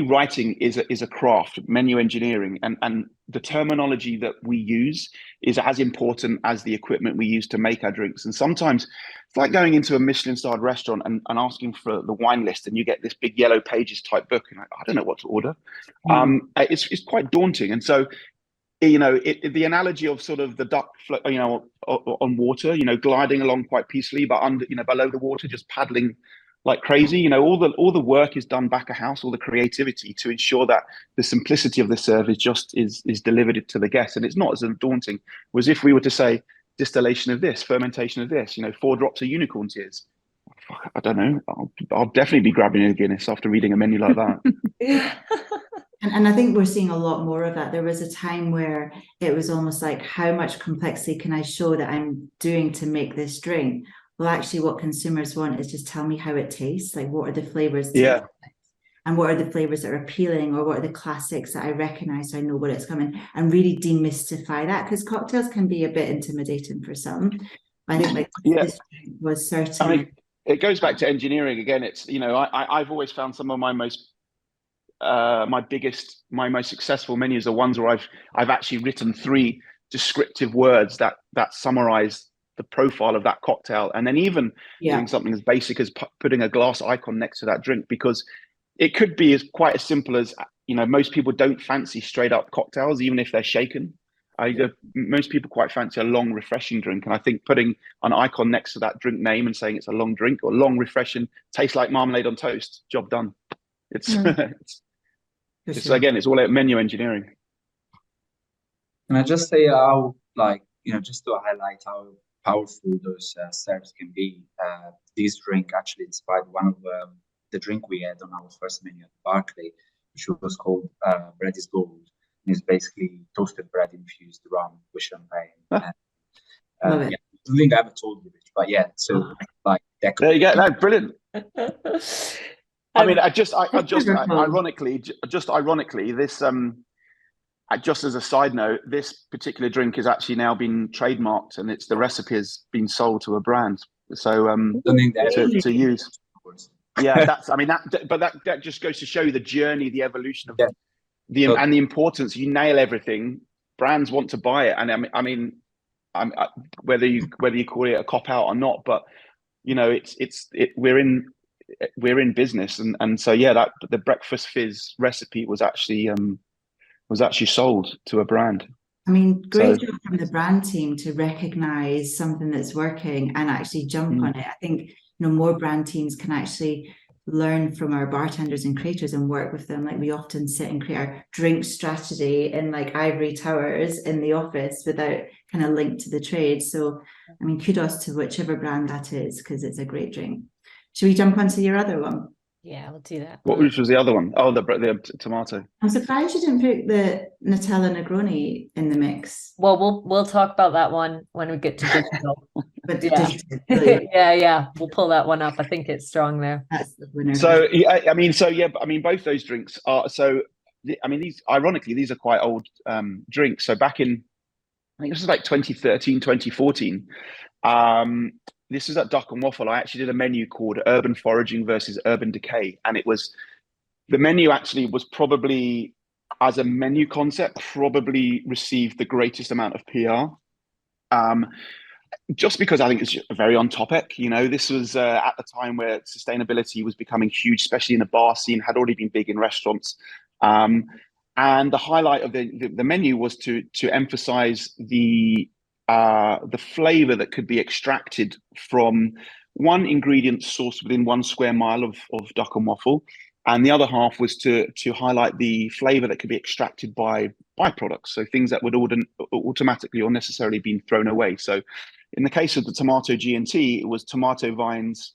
writing is a craft, menu engineering, and the terminology that we use is as important as the equipment we use to make our drinks. And sometimes it's like going into a Michelin-starred restaurant and asking for the wine list, and you get this big yellow pages type book, and I don't know what to order. It's quite daunting. And so the analogy of sort of the duck on water, gliding along quite peacefully, but below the water, just paddling like crazy. All the work is done back of house, all the creativity to ensure that the simplicity of the serve is delivered to the guest, and it's not as daunting as if we were to say distillation of this, fermentation of this, 4 drops of unicorn tears. I don't know. I'll definitely be grabbing a Guinness after reading a menu like that. And I think we're seeing a lot more of that. There was a time where it was almost like, how much complexity can I show that I'm doing to make this drink? Well, actually, what consumers want is just tell me how it tastes. Like, what are the flavors? Yeah. And what are the flavors that are appealing, or what are the classics that I recognize so I know what it's coming, and really demystify that, because cocktails can be a bit intimidating for some. I think this was certainly. It goes back to engineering again. It's I've always found some of my most successful menus are ones where I've actually written 3 descriptive words that summarize the profile of that cocktail, and then even doing something as basic as putting a glass icon next to that drink, because it could be quite as simple as most people don't fancy straight up cocktails, even if they're shaken. Most people quite fancy a long, refreshing drink. And I think putting an icon next to that drink name and saying it's a long drink or long, refreshing, tastes like marmalade on toast, job done. It's, it's again, it's all about menu engineering. Can I just say how, just to highlight how powerful those serves can be? This drink actually inspired one of the drink we had on our first menu at Barclay, which was called Bread is Gold. It's basically toasted bread infused rum with champagne. Love it. Yeah, I don't think I ever told you this, but yeah, so there you go. No, brilliant. I mean, ironically, this just as a side note, this particular drink has actually now been trademarked, and the recipe has been sold to a brand. So to use. Yeah, that just goes to show you the journey, the evolution of and the importance. You nail everything, brands want to buy it, and I mean, whether you call it a cop out or not, but we're in business, and so that the breakfast fizz recipe was actually sold to a brand. I mean, great job from the brand team to recognize something that's working and actually jump on it. I think more brand teams can actually learn from our bartenders and creators and work with them. Like, we often sit and create our drink strategy in ivory towers in the office without kind of linked to the trade. So I mean, kudos to whichever brand that is, because it's a great drink. Should we jump onto your other one? Yeah, we'll do that. Which was the other one? Oh, the tomato. I'm surprised you didn't put the Nutella Negroni in the mix. Well, we'll talk about that one when we get to digital. But yeah, we'll pull that one up. I think it's strong there. That's the winner. So both those drinks are ironically, these are quite old drinks. So back in, I think this was 2013, 2014. This is at Duck and Waffle. I actually did a menu called Urban Foraging versus Urban Decay. And the menu actually was probably, as a menu concept, probably received the greatest amount of PR. Just because I think it's very on topic. This was at the time where sustainability was becoming huge, especially in the bar scene, had already been big in restaurants. And the highlight of the menu was to emphasize the flavor that could be extracted from one ingredient sourced within 1 square mile of Duck and Waffle, and the other half was to highlight the flavor that could be extracted by byproducts, so things that would automatically or necessarily been thrown away. So in the case of the tomato G&T, it was tomato vines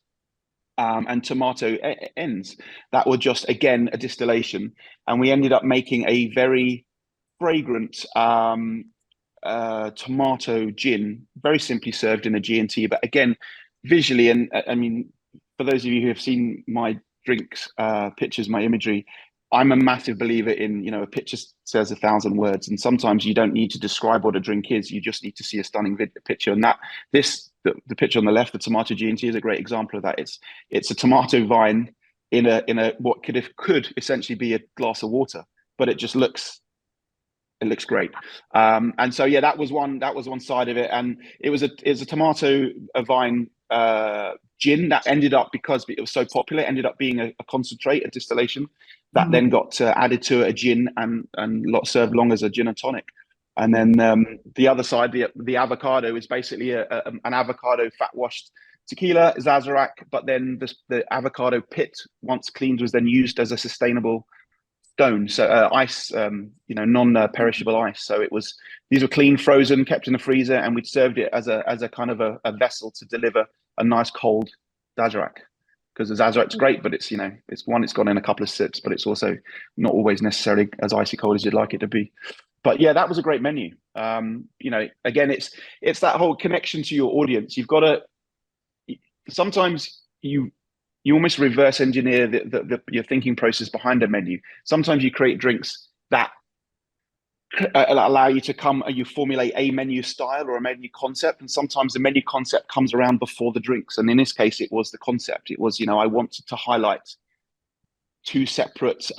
and tomato ends that were just, again, a distillation, and we ended up making a very fragrant tomato gin, very simply served in a G&T, but again, visually, and I mean, for those of you who have seen my drinks pictures, my imagery, I'm a massive believer in, a picture says 1,000 words, and sometimes you don't need to describe what a drink is, you just need to see a stunning picture. And the picture on the left, the tomato G&T, is a great example of that. It's a tomato vine in a what could essentially be a glass of water, but it just looks great. And so that was one side of it, and it was a tomato vine gin that ended up, because it was so popular, ended up being a concentrate, a distillation that then got added to a gin and served long as a gin and tonic. And then the other side, the avocado, is basically an avocado fat washed tequila, Sazerac, but then the avocado pit, once cleaned, was then used as a sustainable stone, so ice, non-perishable ice. So these were clean, frozen, kept in the freezer, and we'd served it as a kind of a vessel to deliver a nice cold Sazerac, because the Sazerac's great, but it's gone in a couple of sips, but it's also not always necessarily as icy cold as you'd like it to be. But yeah, that was a great menu. Again, it's that whole connection to your audience. You've got to, sometimes you almost reverse engineer your thinking process behind a menu. Sometimes you create drinks that allow you to you formulate a menu style or a menu concept, and sometimes the menu concept comes around before the drinks. And in this case, it was the concept. It was, I wanted to highlight two separate,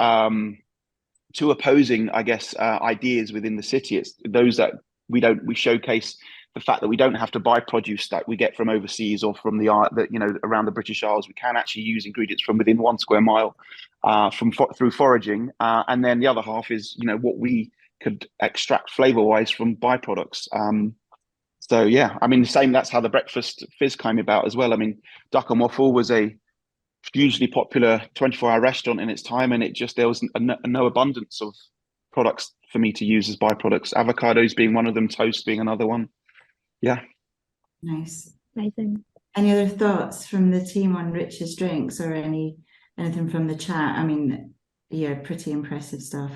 two opposing, I guess, ideas within the city. It's those that we showcase the fact that we don't have to buy produce that we get from overseas or from around the British Isles. We can actually use ingredients from within 1 square mile through foraging, and then the other half is what we could extract flavor-wise from byproducts. So yeah, I mean, that's how the breakfast fizz came about as well. I mean, Duck and Waffle was a hugely popular 24-hour restaurant in its time, and there was no abundance of products for me to use as byproducts. Avocados being one of them, toast being another one. Yeah. Nice. Amazing. Any other thoughts from the team on Rich's drinks, or anything from the chat? I mean, yeah, pretty impressive stuff.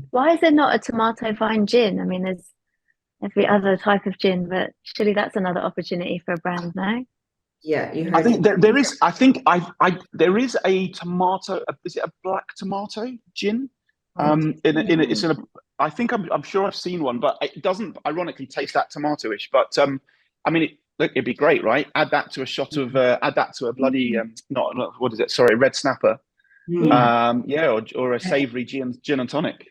Why is there not a tomato vine gin? I mean, there's every other type of gin, but surely that's another opportunity for a brand now. Yeah, you heard. I think there is. I think there is a tomato. Is it a black tomato gin? I think I'm sure I've seen one, but it doesn't ironically taste that tomato-ish. But I mean, it'd be great, right? Add that to a shot of add that to a bloody not what is it? Sorry, red snapper. Yeah. Or a savory gin and tonic.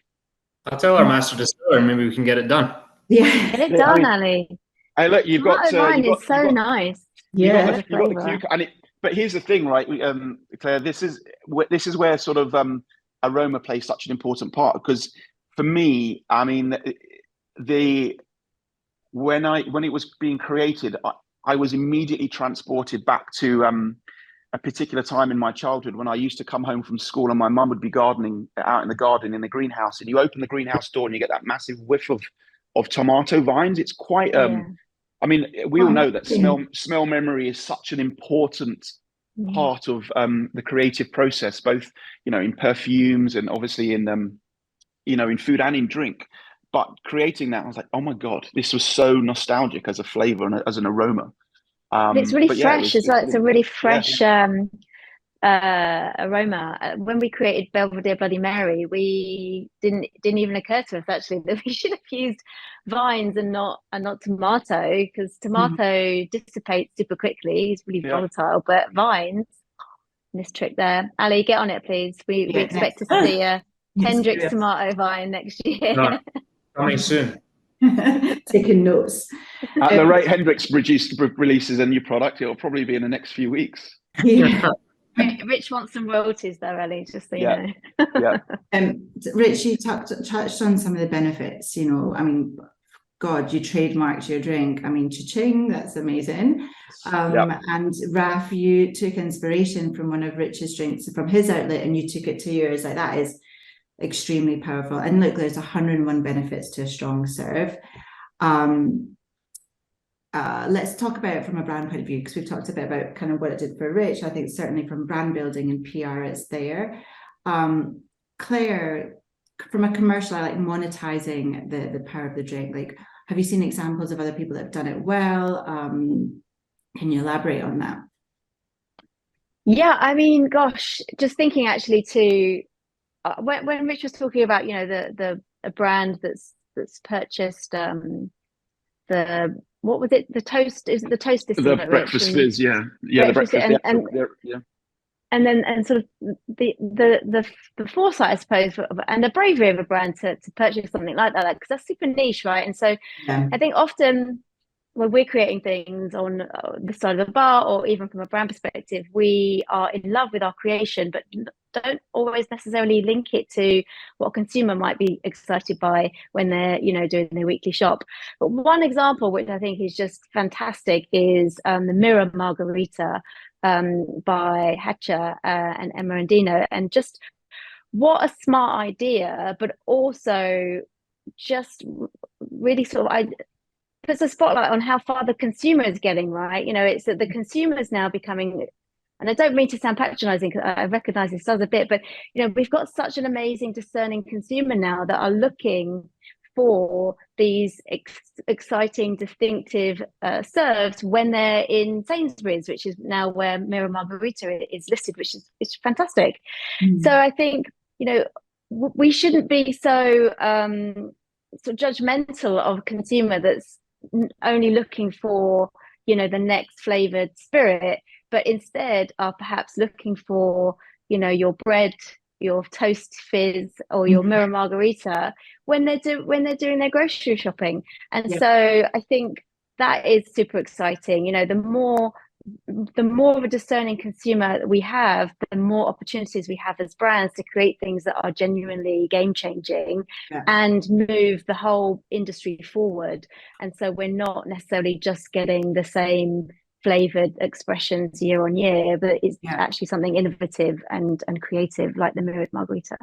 I'll tell our master distiller, and maybe we can get it done. Yeah, Get it done, Ali. Hey, look, you've got vine is so nice. You've got the cucumber, but here's the thing, right, Claire? This is where sort of aroma plays such an important part, because for me, I mean, when it was being created, I was immediately transported back to a particular time in my childhood when I used to come home from school and my mum would be gardening out in the garden in the greenhouse, and you open the greenhouse door and you get that massive whiff of tomato vines. It's quite I mean, we all know that smell memory is such an important part of the creative process, both in perfumes and obviously in in food and in drink. But creating that, I was like, oh my god, this was so nostalgic as a flavor and as an aroma. It's really fresh as well. It's a really fresh aroma. When we created Belvedere Bloody Mary, we didn't even occur to us actually that we should have used vines and not tomato, because tomato dissipates super quickly. It's really volatile, but vines. This trick there, Ali, get on it, please. We expect to see a Hendrix tomato vine next year. Coming soon. Taking notes. At the rate Hendrix releases a new product, it'll probably be in the next few weeks. Yeah. Rich wants some royalties though, Ali, just so you know. Rich, you touched on some of the benefits. I mean, God, you trademarked your drink. I mean, cha-ching, that's amazing. And Raf, you took inspiration from one of Rich's drinks from his outlet and you took it to yours. Like, that is extremely powerful. And look, there's 101 benefits to a strong serve. Let's talk about it from a brand point of view, because we've talked a bit about kind of what it did for Rich. I think certainly from brand building and PR, it's there. Claire, from a commercial, I like monetizing the power of the drink. Like, have you seen examples of other people that have done it well? Can you elaborate on that? Yeah, I mean, gosh, just thinking actually to when Rich was talking about a brand that's purchased what was it? The toast, is it the toast? The breakfast fizz, the breakfast, and then sort of the foresight, I suppose, and the bravery of a brand to purchase something like that, because that's super niche, right? And so I think often when we're creating things on the side of the bar, or even from a brand perspective, we are in love with our creation, but don't always necessarily link it to what a consumer might be excited by when they're doing their weekly shop. But one example which I think is just fantastic is the Mirror Margarita by Hatcher and Emma and Dino, and just what a smart idea, but also just really sort of puts a spotlight on how far the consumer is getting, right? It's that the consumer is now becoming, and I don't mean to sound patronizing, because I recognize this does a bit, but we've got such an amazing discerning consumer now that are looking for these exciting, distinctive serves when they're in Sainsbury's, which is now where Mirror Margarita is listed, which is fantastic. So I think we shouldn't be so judgmental of a consumer that's only looking for the next flavored spirit, but instead are perhaps looking for your bread your toast fizz or your mirror margarita when they're doing their grocery shopping. And so I think that is super exciting. You know, the more of a discerning consumer that we have, the more opportunities we have as brands to create things that are genuinely game-changing and move the whole industry forward. And so we're not necessarily just getting the same flavored expressions year on year, but it's actually something innovative and creative, like the mirrored margarita.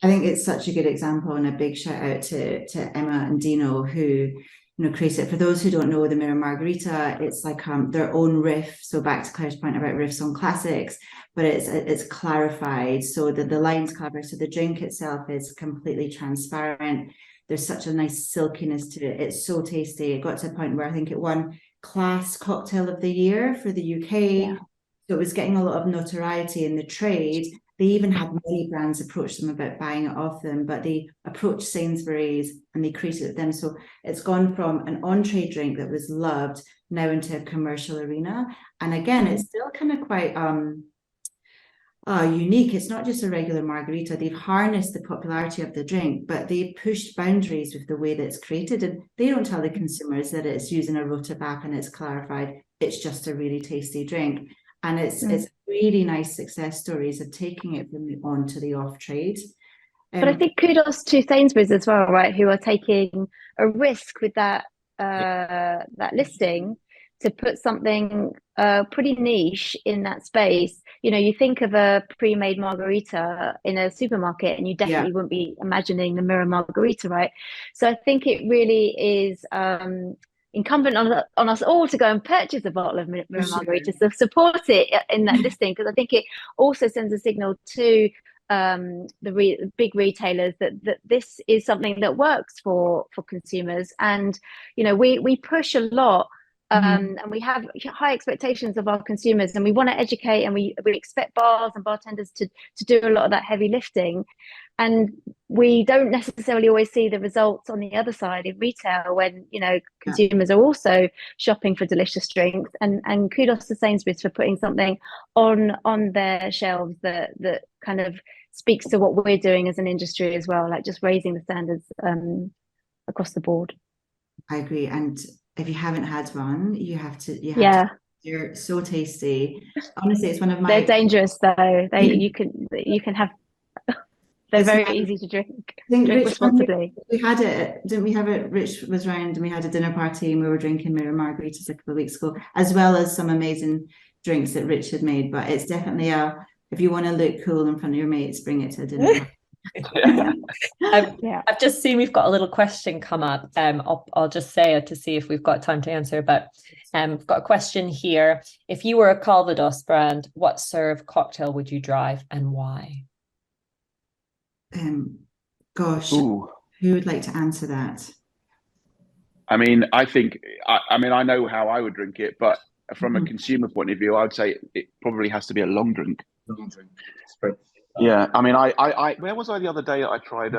I think it's such a good example, and a big shout out to Emma and Dino, who created it. For those who don't know, the mirror margarita, it's like their own riff. So back to Claire's point about riffs on classics, but it's clarified, so that the line's clever. So the drink itself is completely transparent. There's such a nice silkiness to it. It's so tasty. It got to a point where I think it won Class Cocktail of the Year for the UK. So it was getting a lot of notoriety in the trade. They even had many brands approach them about buying it off them, but they approached Sainsbury's and they created it them. So it's gone from an on-trade drink that was loved now into a commercial arena. And again, it's still kind of quite unique. It's not just a regular margarita. They've harnessed the popularity of the drink, but they pushed boundaries with the way that it's created. And they don't tell the consumers that it's using a rotabap and it's clarified. It's just a really tasty drink. And it's really nice success stories of taking it from the on to the off trade. But I think kudos to Sainsbury's as well, right? Who are taking a risk with that listing to put something pretty niche in that space. You know, you think of a pre-made margarita in a supermarket and you definitely wouldn't be imagining the mirror margarita, right? So I think it really is incumbent on us all to go and purchase a bottle of mirror margarita, so support it in that listing, because I think it also sends a signal to the big retailers that this is something that works for consumers. And you know, we push a lot and we have high expectations of our consumers, and we want to educate, and we expect bars and bartenders to do a lot of that heavy lifting, and we don't necessarily always see the results on the other side in retail when, you know, consumers are also shopping for delicious drinks. And kudos to Sainsbury's for putting something on their shelves that kind of speaks to what we're doing as an industry as well, like just raising the standards across the board. I agree. And if you haven't had one, you have to. They're so tasty. Honestly, it's one of my. They're dangerous though. You can have. They're very easy to drink. Drink responsibly. We had it, didn't we have it? Rich was round and we had a dinner party and we were drinking mirror margaritas a couple of weeks ago, as well as some amazing drinks that Rich had made. But it's definitely if you want to look cool in front of your mates, bring it to a dinner party. I've just seen we've got a little question come up. I'll just say it to see if we've got time to answer, but we've got a question here. If you were a Calvados brand, what serve cocktail would you drive and why? Gosh, who would like to answer that? I mean, I think I know how I would drink it, but from a consumer point of view, I would say it probably has to be a long drink. Yeah, I mean, I where was I the other day? I tried.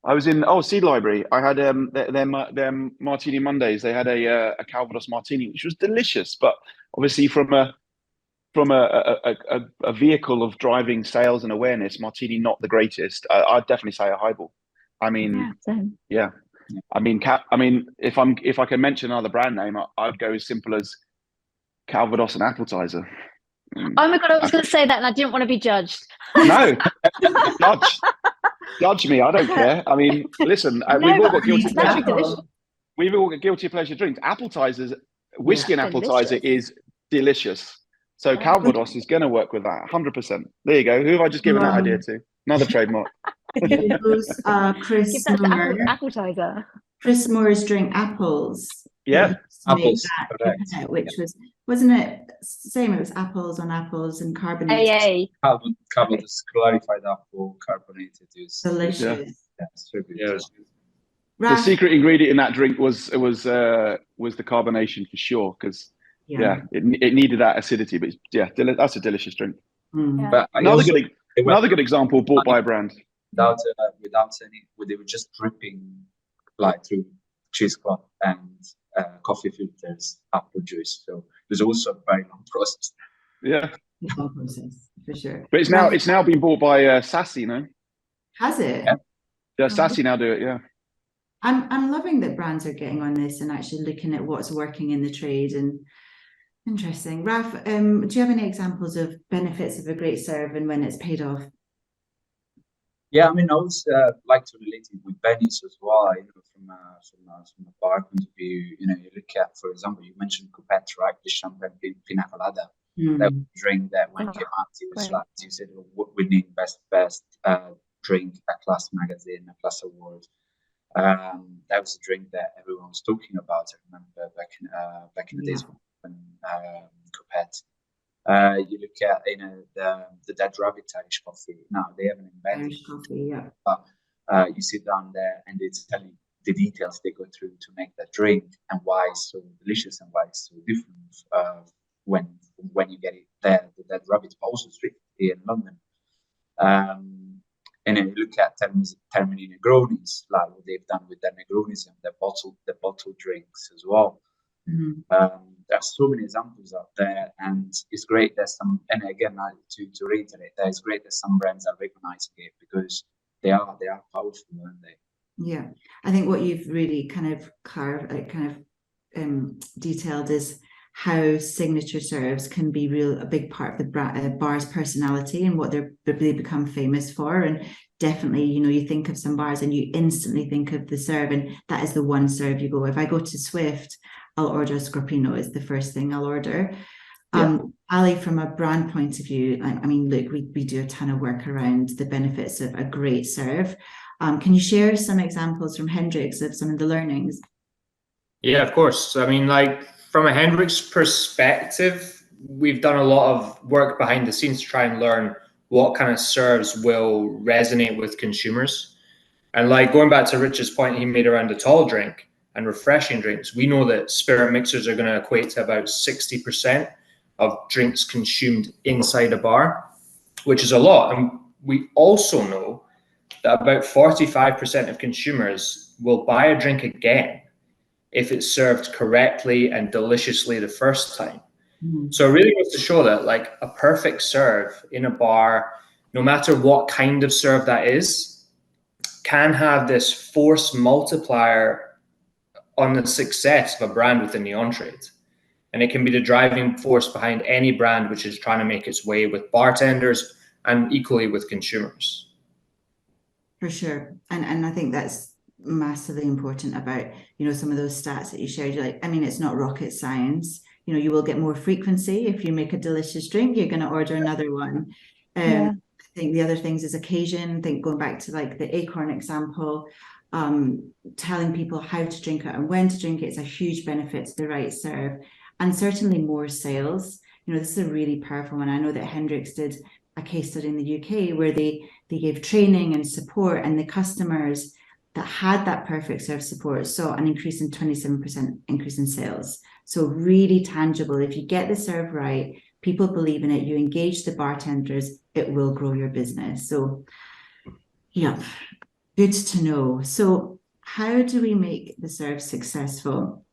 I was in Seed Library. I had their Martini Mondays. They had a Calvados martini, which was delicious. But obviously, from a vehicle of driving sales and awareness, martini not the greatest. I'd definitely say a highball. I mean, I mean, if I can mention another brand name, I'd go as simple as Calvados and Appletiser. Oh my God, I was going to say that and I didn't want to be judged. No, judge me. I don't care. I mean, listen, we've all got guilty pleasure. We've all got guilty pleasure drinks. Appletizers, whiskey and Appletiser is delicious. So Calvados is going to work with that 100%. There you go. Who have I just given that idea to? Another trademark. Chris Moore. Appetizer. Chris Moore's drink apples. Yeah, apples. That, which wasn't it same? It was apples on apples and carbonated. Calvados clarified apple carbonated is delicious. Yeah. The secret ingredient in that drink was the carbonation for sure, because it needed that acidity. But that's a delicious drink. But another good example bought by a brand without any, they were just dripping like through cheesecloth and coffee filters, apple juice. So there's also a very long process. Yeah, It's a long process, for sure. But it's now been bought by Sassy, no? Has it? Yeah, Sassy now do it, yeah. I'm loving that brands are getting on this and actually looking at what's working in the trade. And interesting. Raf, do you have any examples of benefits of a great serve and when it's paid off? Yeah, I mean, I always like to relate it with Benny's as well. From a bar point of view, you look at, for example, you mentioned Coupette, right? The champagne pina colada. That was a drink that when it came out, it was like, you said, winning best drink at Class magazine, a Class award. That was a drink that everyone was talking about. I remember back in the days when Coupette. You look at the Dead Rabbit Irish coffee. Now they haven't invented Irish coffee, yeah. But you sit down there and they tell you the details they go through to make that drink and why it's so delicious and why it's so different when you get it there. The Dead Rabbit, but also street here in London. And then you look at Termini Negronis, like what they've done with their Negronis and the bottle drinks as well. There are so many examples out there, and it's great that and again, to reiterate, that it's great that some brands are recognizing it because they are powerful, aren't they? Yeah, I think what you've really kind of detailed is how signature serves can be a big part of the bar's personality and what they become famous for. And definitely, you think of some bars and you instantly think of the serve, and that is the one serve you go. If I go to Swift, I'll order a Scorpino. Is the first thing I'll order. Ali, from a brand point of view, I mean, look, we do a ton of work around the benefits of a great serve. Can you share some examples from Hendrix of some of the learnings? Yeah, of course. I mean, like from a Hendrix perspective, we've done a lot of work behind the scenes to try and learn what kind of serves will resonate with consumers. And like going back to Rich's point he made around the tall drink and refreshing drinks, we know that spirit mixers are going to equate to about 60% of drinks consumed inside a bar, which is a lot. And we also know that about 45% of consumers will buy a drink again if it's served correctly and deliciously the first time. So it really goes to show that like a perfect serve in a bar, no matter what kind of serve that is, can have this force multiplier on the success of a brand within the on-trade. And it can be the driving force behind any brand which is trying to make its way with bartenders and equally with consumers. For sure. And I think that's massively important about, some of those stats that you shared. You're like, I mean, it's not rocket science. You will get more frequency. If you make a delicious drink, you're going to order another one. I think the other things is occasion. I think going back to like the acorn example, telling people how to drink it and when to drink it is a huge benefit to the right serve. And certainly more sales. This is a really powerful one. I know that Hendrix did a case study in the UK where they gave training and support, and the customers that had that perfect serve support saw an increase in 27% increase in sales. So really tangible. If you get the serve right, people believe in it, you engage the bartenders, it will grow your business. So yeah, good to know. So how do we make the serve successful?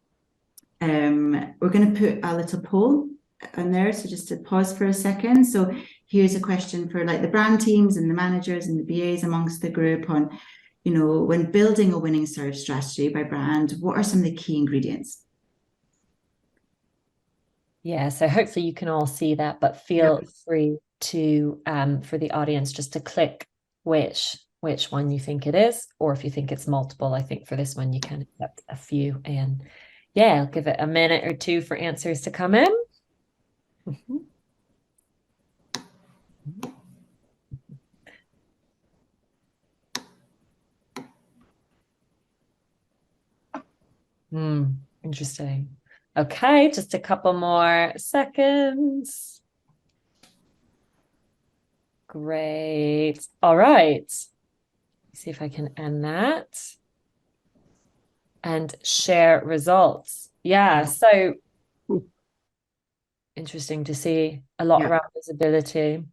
We're going to put a little poll on there. So just to pause for a second. So here's a question for like the brand teams and the managers and the BAs amongst the group on, when building a winning serve strategy by brand, what are some of the key ingredients? Yeah, so hopefully you can all see that, but feel free to, for the audience, just to click which one you think it is, or if you think it's multiple. I think for this one you can accept a few, and I'll give it a minute or two for answers to come in. Interesting. Okay, just a couple more seconds. Great. All right. Let's see if I can end that and share results. Yeah, so interesting to see a lot around visibility.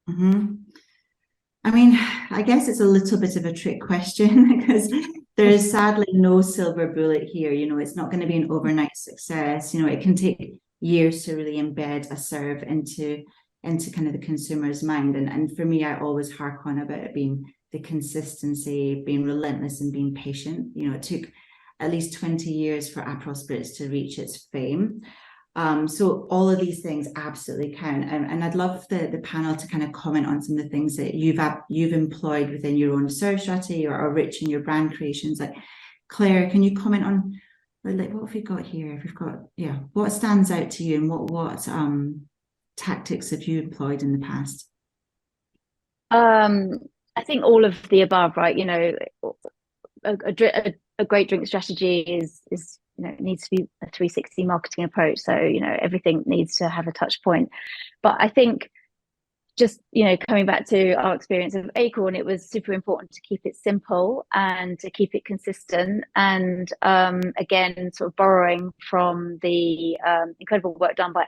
I mean, I guess it's a little bit of a trick question because there is sadly no silver bullet here. It's not going to be an overnight success. It can take years to really embed a serve into into kind of the consumer's mind. And for me, I always hark on about it being the consistency, being relentless and being patient. You know, it took at least 20 years for Aperol Spritz to reach its fame. So all of these things absolutely count. And I'd love the panel to kind of comment on some of the things that you've employed within your own serve strategy or Rich in your brand creations. Like Claire, can you comment on like what have we got here? We've got, yeah, what stands out to you and what tactics have you employed in the past? I think all of the above, right? You know, a great drink strategy is you know, it needs to be a 360 marketing approach. So, you know, everything needs to have a touch point. But I think just, you know, coming back to our experience of Acorn, it was super important to keep it simple and to keep it consistent. And again, sort of borrowing from the incredible work done by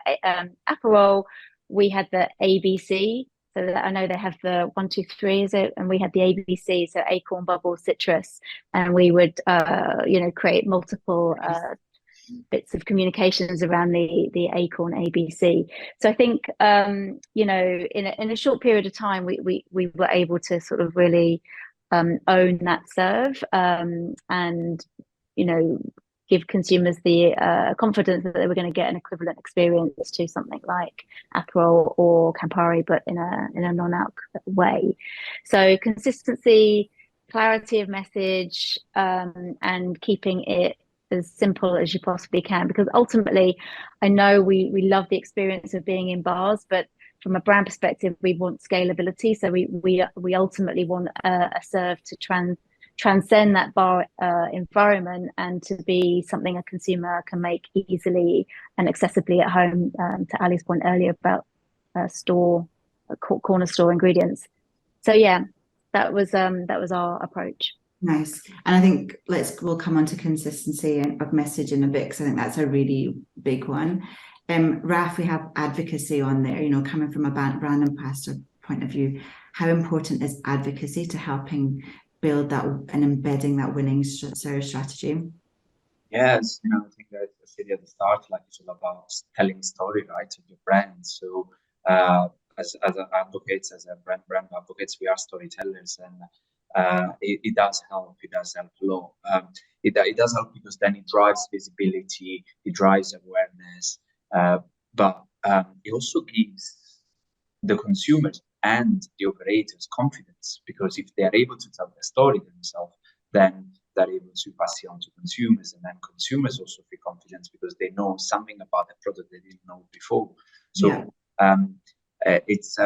Aperol, we had the ABC. So that I know they have the 1, 2, 3, is it? And we had the ABC, so Acorn, Bubble, Citrus, and we would, you know, create multiple bits of communications around the Acorn ABC. So I think, you know, in a short period of time, we were able to sort of really own that serve, and, you know, give consumers the confidence that they were going to get an equivalent experience to something like Aperol or Campari, but in a non-alc way. So consistency, clarity of message, and keeping it as simple as you possibly can, because ultimately I know we love the experience of being in bars, but from a brand perspective we want scalability. So we ultimately want a serve to transcend that bar environment and to be something a consumer can make easily and accessibly at home, to Ali's point earlier about corner store ingredients. So yeah, that was our approach. Nice. And I think we'll come on to consistency of message in a bit, because I think that's a really big one. Raf, we have advocacy on there, you know, coming from a brand ambassador point of view. How important is advocacy to helping build that and embedding that winning serve strategy? Yes, you know, I think that I said at the start, like it's all about telling story, right, of your brand. So as advocates, as a brand advocates, we are storytellers, and it does help. It does help a lot. It does help because then it drives visibility, it drives awareness, but it also gives the consumers and the operators confidence, because if they are able to tell the story themselves, then they're able to pass it on to consumers, and then consumers also feel confident because they know something about the product they didn't know before. So yeah. It's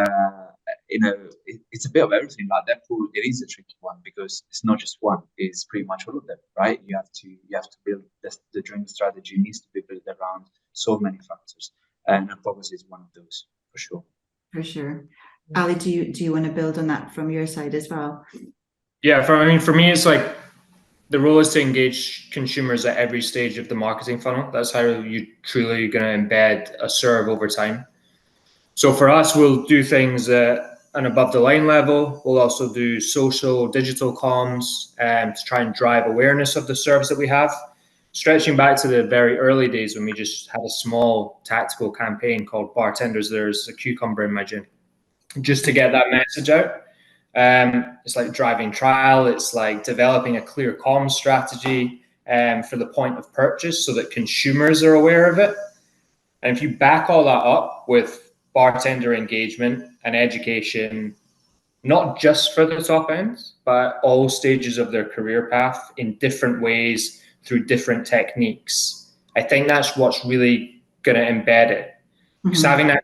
you know, it's a bit of everything. Like therefore, it is a tricky one because it's not just one; it's pretty much all of them, right? You have to build the drink strategy needs to be built around so many factors, and focus is one of those for sure. For sure. Ali, do you want to build on that from your side as well? Yeah, for me, it's like the role is to engage consumers at every stage of the marketing funnel. That's how you truly going to embed a serve over time. So for us, we'll do things at an above the line level. We'll also do social, digital comms to try and drive awareness of the serves that we have. Stretching back to the very early days when we just had a small tactical campaign called Bartenders, There's a Cucumber in My Gin, just to get that message out. It's like driving trial. It's like developing a clear comms strategy for the point of purchase so that consumers are aware of it. And if you back all that up with bartender engagement and education, not just for the top end, but all stages of their career path in different ways through different techniques, I think that's what's really going to embed it. Because having that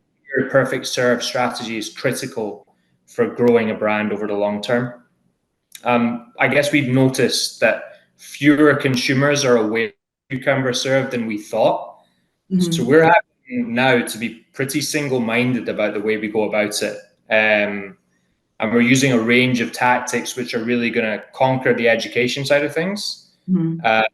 perfect serve strategy is critical for growing a brand over the long term. I guess we've noticed that fewer consumers are aware of cucumber serve than we thought. So we're having now to be pretty single-minded about the way we go about it. And we're using a range of tactics which are really going to conquer the education side of things. But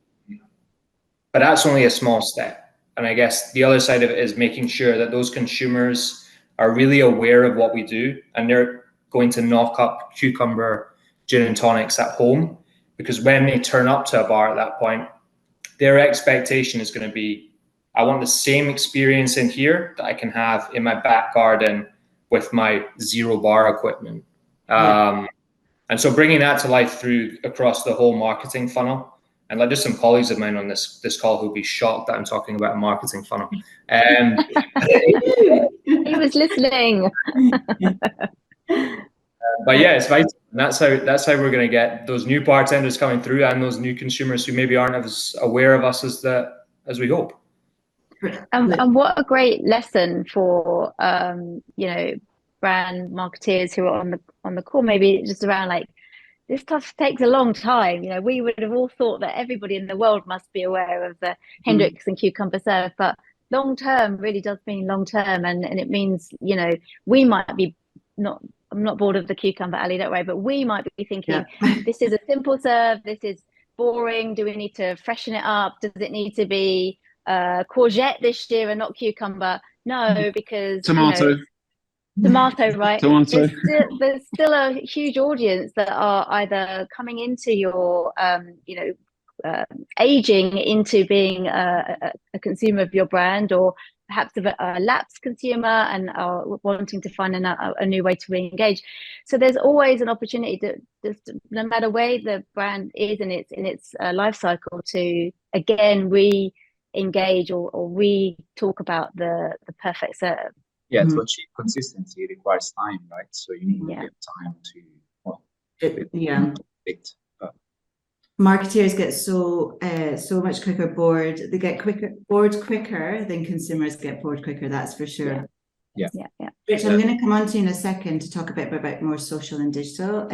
that's only a small step. And I guess the other side of it is making sure that those consumers are really aware of what we do, and they're going to knock up cucumber gin and tonics at home, because when they turn up to a bar at that point, their expectation is going to be, I want the same experience in here that I can have in my back garden with my 0 bar equipment. And so bringing that to life across the whole marketing funnel, and like there's some colleagues of mine on this call who'll be shocked that I'm talking about a marketing funnel. He was listening. But yeah, it's vital. And that's how we're going to get those new bartenders coming through and those new consumers who maybe aren't as aware of us as we hope. And what a great lesson for brand marketeers who are on the call, maybe just around like, this stuff takes a long time. We would have all thought that everybody in the world must be aware of the Hendrix and cucumber syrup, but long term really does mean long term, and it means we might be not. I'm not bored of the cucumber, Ali, don't worry, but we might be thinking, this is a simple serve, this is boring. Do we need to freshen it up? Does it need to be courgette this year and not cucumber? No, because tomato, right? Tomato. There's still a huge audience that are either coming into your aging into being a consumer of your brand, or perhaps a lapsed consumer and are wanting to find a new way to re-engage. So there's always an opportunity to no matter where the brand is in its life cycle, to again re-engage or re-talk about the perfect serve. Yeah, to achieve consistency, it requires time, right? So you need to give time to predict. Marketeers get so much quicker bored. They get bored quicker than consumers get bored quicker. That's for sure. Yeah. Rich, I'm going to come on to you in a second to talk a bit about more social and digital.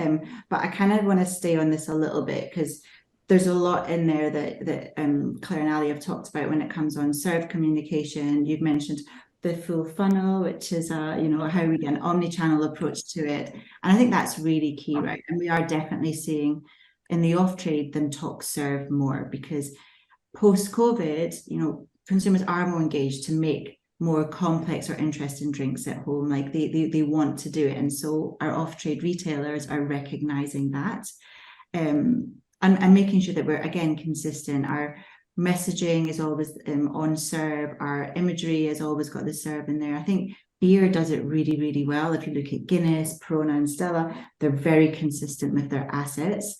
But I kind of want to stay on this a little bit because there's a lot in there that Claire and Ali have talked about when it comes on serve communication. You've mentioned the full funnel, which is how we get an omni-channel approach to it, and I think that's really key, right? And we are definitely seeing in the off-trade them talk serve more, because post-COVID, consumers are more engaged to make more complex or interesting drinks at home. Like they want to do it, and so our off-trade retailers are recognizing that, and making sure that we're again consistent. Our messaging is always on serve. Our imagery has always got the serve in there. I think beer does it really, really well. If you look at Guinness, Corona, and Stella, they're very consistent with their assets.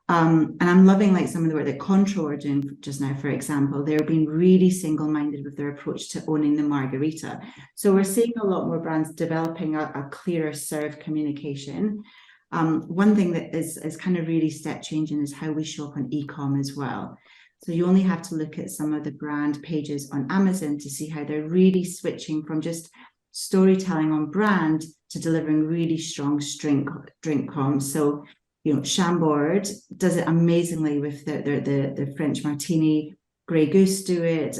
And I'm loving like some of the work that Contro are doing just now, for example. They're being really single-minded with their approach to owning the margarita. So we're seeing a lot more brands developing a clearer serve communication. One thing that is kind of really step changing is how we show up on e-com as well. So you only have to look at some of the brand pages on Amazon to see how they're really switching from just storytelling on brand to delivering really strong drink comms. So Chambord does it amazingly with the French martini. Grey Goose do it.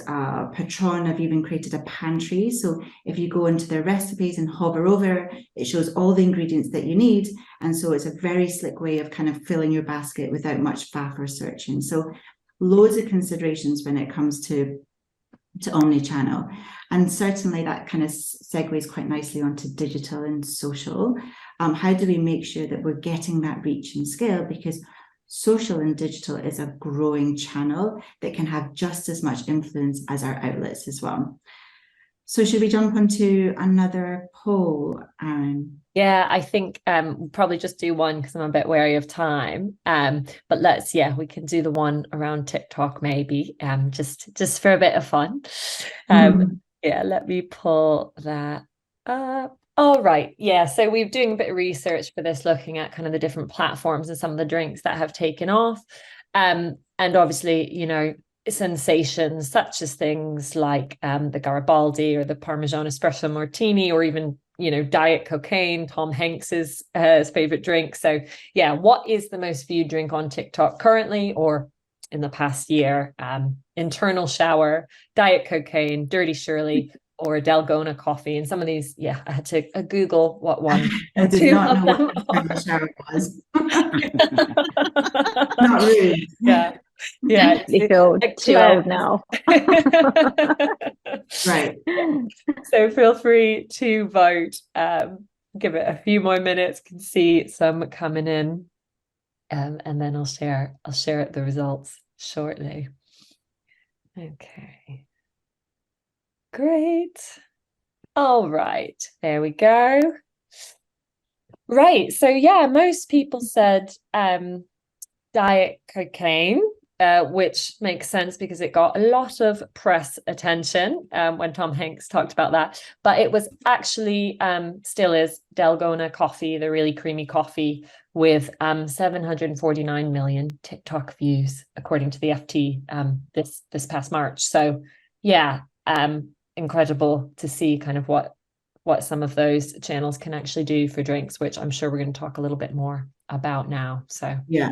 Patron have even created a pantry. So if you go into their recipes and hover over, it shows all the ingredients that you need. And so it's a very slick way of kind of filling your basket without much faff or searching. So loads of considerations when it comes to omni-channel. And certainly that kind of segues quite nicely onto digital and social. How do we make sure that we're getting that reach and scale? Because social and digital is a growing channel that can have just as much influence as our outlets as well. So should we jump onto another poll, Aaron? Yeah, I think we'll probably just do one because I'm a bit wary of time. But we can do the one around TikTok maybe, just for a bit of fun. Yeah, let me pull that up. All right. Yeah. So we're doing a bit of research for this, looking at kind of the different platforms and some of the drinks that have taken off. And obviously, sensations such as things like the Garibaldi or the Parmesan Espresso Martini, or even, Diet Cocaine, Tom Hanks's favorite drink. So yeah, what is the most viewed drink on TikTok currently or in the past year? Internal Shower, Diet Cocaine, Dirty Shirley, or Dalgona coffee. And some of these, I had to Google what one. I did not know what Internal Shower was. Not rude. Yeah. You feel too old now. Right. So feel free to vote. Give it a few more minutes. Can see some coming in, and then I'll share the results shortly. Okay. Great. All right, there we go. Right, so yeah, most people said diet cocaine, which makes sense because it got a lot of press attention when Tom Hanks talked about that. But it was actually, still is, Dalgona coffee, the really creamy coffee, with 749 million TikTok views, according to the FT this past March. So yeah, incredible to see kind of what some of those channels can actually do for drinks, which I'm sure we're going to talk a little bit more about now. So yeah.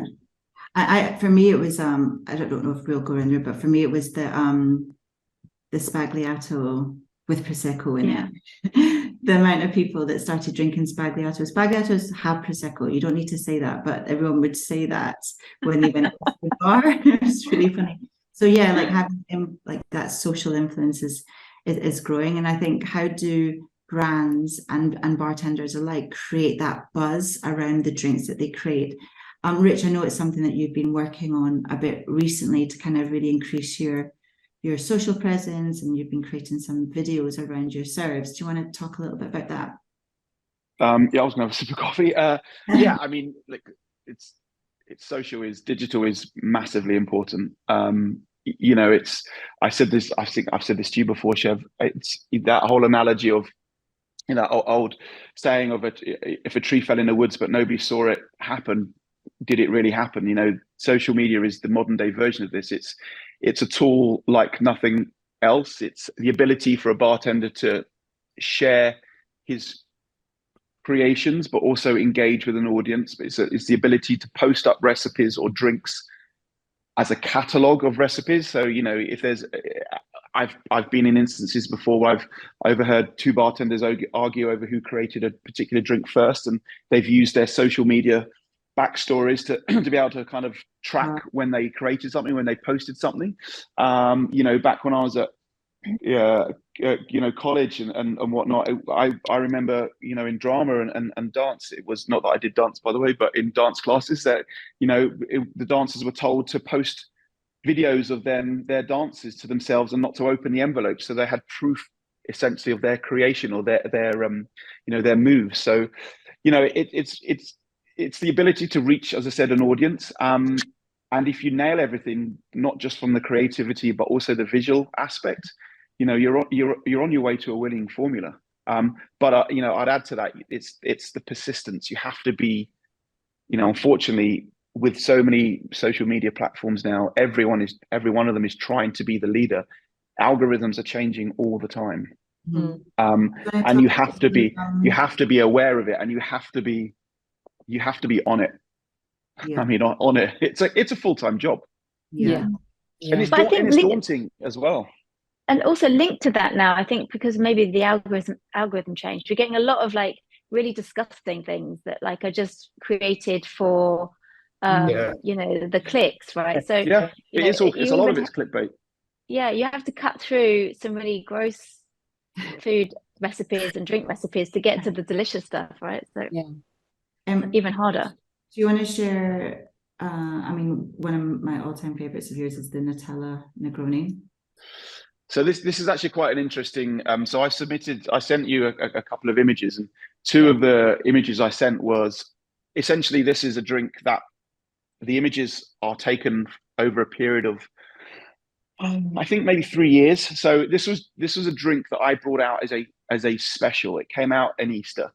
For me it was I don't know if we'll go in there, but for me it was the Spagliato with Prosecco in it. The amount of people that started drinking Spagliato. Spagliatos have Prosecco. You don't need to say that, but everyone would say that when they went to the bar. It's really funny. So yeah, like having like that social influence is growing. And I think, how do brands and bartenders alike create that buzz around the drinks that they create? Rich, I know it's something that you've been working on a bit recently to kind of really increase your social presence, and you've been creating some videos around your serves. Do you want to talk a little bit about that? Yeah, I was going to have a sip of coffee. Yeah, I mean, like it's digital is massively important. You know, I think I've said this to you before, Chev. It's that whole analogy of, you know, old saying of if a tree fell in the woods but nobody saw it happen, did it really happen? You know, social media is the modern day version of this. It's a tool like nothing else. It's the ability for a bartender to share his creations, but also engage with an audience. It's the ability to post up recipes or drinks as a catalog of recipes. So, you know, if there's, I've been in instances before where I've overheard two bartenders argue over who created a particular drink first, and they've used their social media backstories to be able to kind of track when they created something, when they posted something. You know, back when I was at you know, college and whatnot, I remember, you know, in drama and dance, it was not that I did dance, by the way, but in dance classes, that, you know, the dancers were told to post videos of their dances to themselves and not to open the envelope, so they had proof essentially of their creation or their you know, their moves. So, you know, it's the ability to reach, as I said, an audience. And if you nail everything, not just from the creativity, but also the visual aspect, you know, you're on your way to a winning formula. But you know, I'd add to that, it's the persistence. You have to be, you know, unfortunately, with so many social media platforms now, every one of them is trying to be the leader. Algorithms are changing all the time. And you have to be aware of it, and you have to be on it. I mean, on it. It's a full-time job. Yeah. And it's daunting as well. And also linked to that now, I think, because maybe the algorithm changed, we're getting a lot of like really disgusting things that like are just created for you know, the clicks, right? So yeah, it's a lot of it's clickbait. Yeah, you have to cut through some really gross food recipes and drink recipes to get to the delicious stuff, right? So even harder. Do you want to share? I mean, one of my all-time favorites of yours is the Nutella Negroni. So this is actually quite an interesting. So I sent you a couple of images, and two of the images I sent was essentially, this is a drink that the images are taken over a period of I think maybe 3 years. So this was a drink that I brought out as a special. It came out in Easter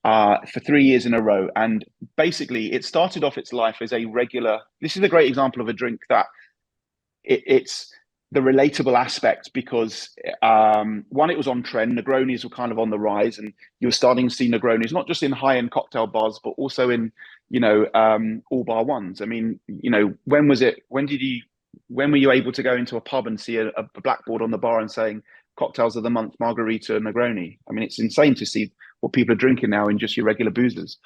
for 3 years in a row, and basically it started off its life as a regular. This is a great example of a drink that it's the relatable aspect, because one, it was on trend. Negronis were kind of on the rise, and you were starting to see Negronis not just in high-end cocktail bars, but also in, you know, all bar ones. I mean, you know, when were you able to go into a pub and see a blackboard on the bar and saying cocktails of the month, margarita, Negroni? I mean, it's insane to see what people are drinking now in just your regular boozers.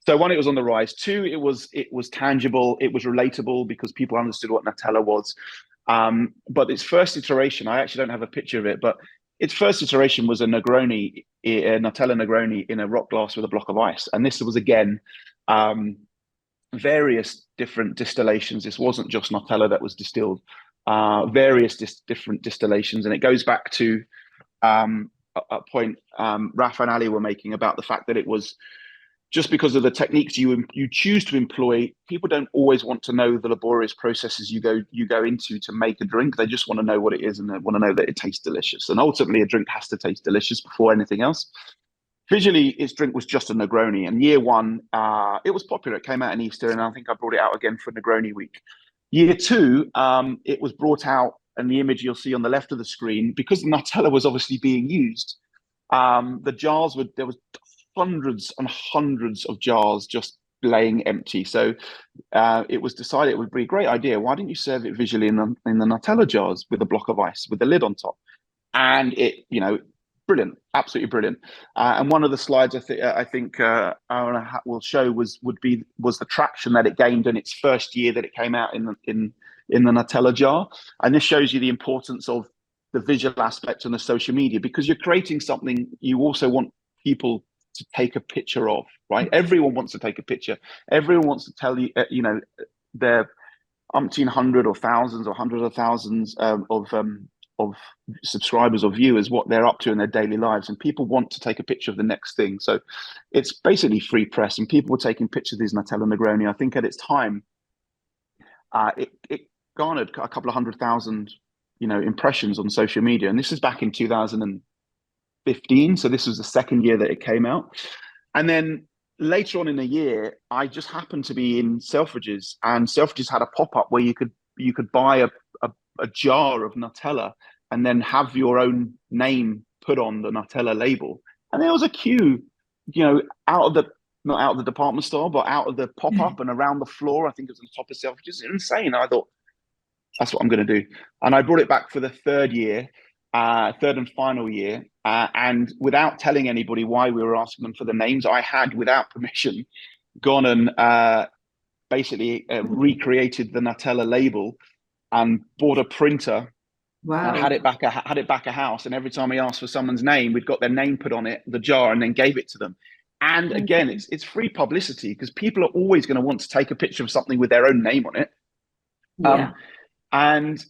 So one, it was on the rise. Two, it was tangible, it was relatable because people understood what Nutella was. But its first iteration, I actually don't have a picture of it, but its first iteration was a Negroni, a Nutella Negroni in a rock glass with a block of ice. And this was, again, various different distillations. This wasn't just Nutella that was distilled, various different distillations. And it goes back to point Raf and Ali were making about the fact that it was just because of the techniques you choose to employ. People don't always want to know the laborious processes you go into to make a drink. They just want to know what it is, and they want to know that it tastes delicious. And ultimately, a drink has to taste delicious before anything else. Visually, its drink was just a Negroni. And year one, it was popular. It came out in Easter, and I think I brought it out again for Negroni week. Year two, it was brought out, and the image you'll see on the left of the screen, because the Nutella was obviously being used, the jars there was hundreds and hundreds of jars just laying empty. So it was decided it would be a great idea. Why didn't you serve it visually in the Nutella jars with a block of ice with the lid on top? And it, brilliant, absolutely brilliant. And one of the slides I think will show was the traction that it gained in its first year that it came out in the Nutella jar. And this shows you the importance of the visual aspect on the social media, because you're creating something you also want people to take a picture of, right? Everyone wants to take a picture. Everyone wants to tell you, their umpteen hundred or thousands or hundreds of thousands of subscribers or viewers, what they're up to in their daily lives. And people want to take a picture of the next thing. So it's basically free press, and people were taking pictures of these Nutella Negroni. I think at its time, it garnered a couple of 100,000, impressions on social media. And this is back in 2015. So this was the second year that it came out. And then later on in the year, I just happened to be in Selfridges, and Selfridges had a pop-up where you could buy a jar of Nutella and then have your own name put on the Nutella label. And there was a queue, not out of the department store, but out of the pop-up and around the floor. I think it was on the top of Selfridges. Insane. I thought, that's what I'm going to do. And I brought it back for the third and final year. And without telling anybody why we were asking them for the names, I had, without permission, gone and basically recreated the Nutella label and bought a printer. Wow. And had it back a house. And every time we asked for someone's name, we'd got their name put on it, the jar, and then gave it to them. And again, it's free publicity, because people are always going to want to take a picture of something with their own name on it. Yeah. And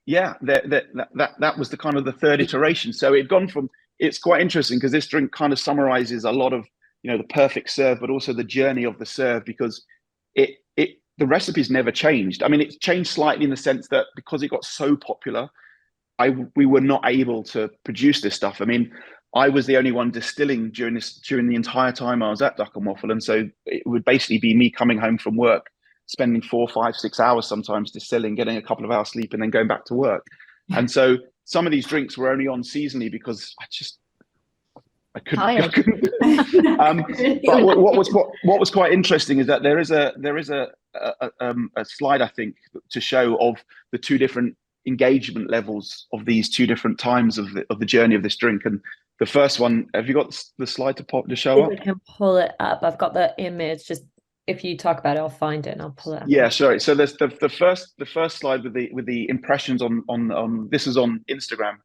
yeah, that was the kind of the third iteration. So it'd gone from, it's quite interesting because this drink kind of summarizes a lot of, the perfect serve, but also the journey of the serve, because the recipe's never changed. I mean, it's changed slightly in the sense that because it got so popular, we were not able to produce this stuff. I mean, I was the only one distilling during the entire time I was at Duck and Waffle. And so it would basically be me coming home from work, spending 4, 5, 6 hours sometimes distilling, getting a couple of hours sleep, and then going back to work. And so some of these drinks were only on seasonally because I couldn't. But what was quite interesting is that there is a slide, I think, to show of the two different engagement levels of these two different times of the journey of this drink. And the first one, have you got the slide to show up? I can pull it up. I've got the image. Just if you talk about it, I'll find it and I'll pull it up. Yeah, sorry. So there's the first slide with the impressions on this is on Instagram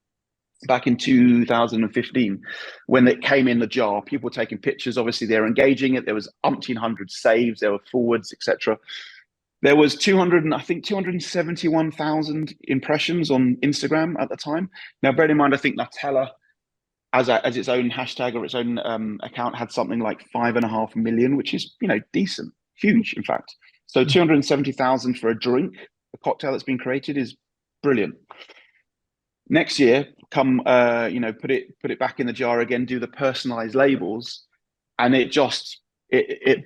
back in 2015 when it came in the jar. People were taking pictures. Obviously, they're engaging it. There was umpteen hundred saves. There were forwards, etc. There was 271,000 impressions on Instagram at the time. Now, bear in mind, I think Nutella, as its own hashtag or its own account, had something like 5.5 million, which is decent, huge, in fact. So 270,000 for a drink, a cocktail that's been created, is brilliant. Next year, come put it back in the jar again, do the personalized labels, and it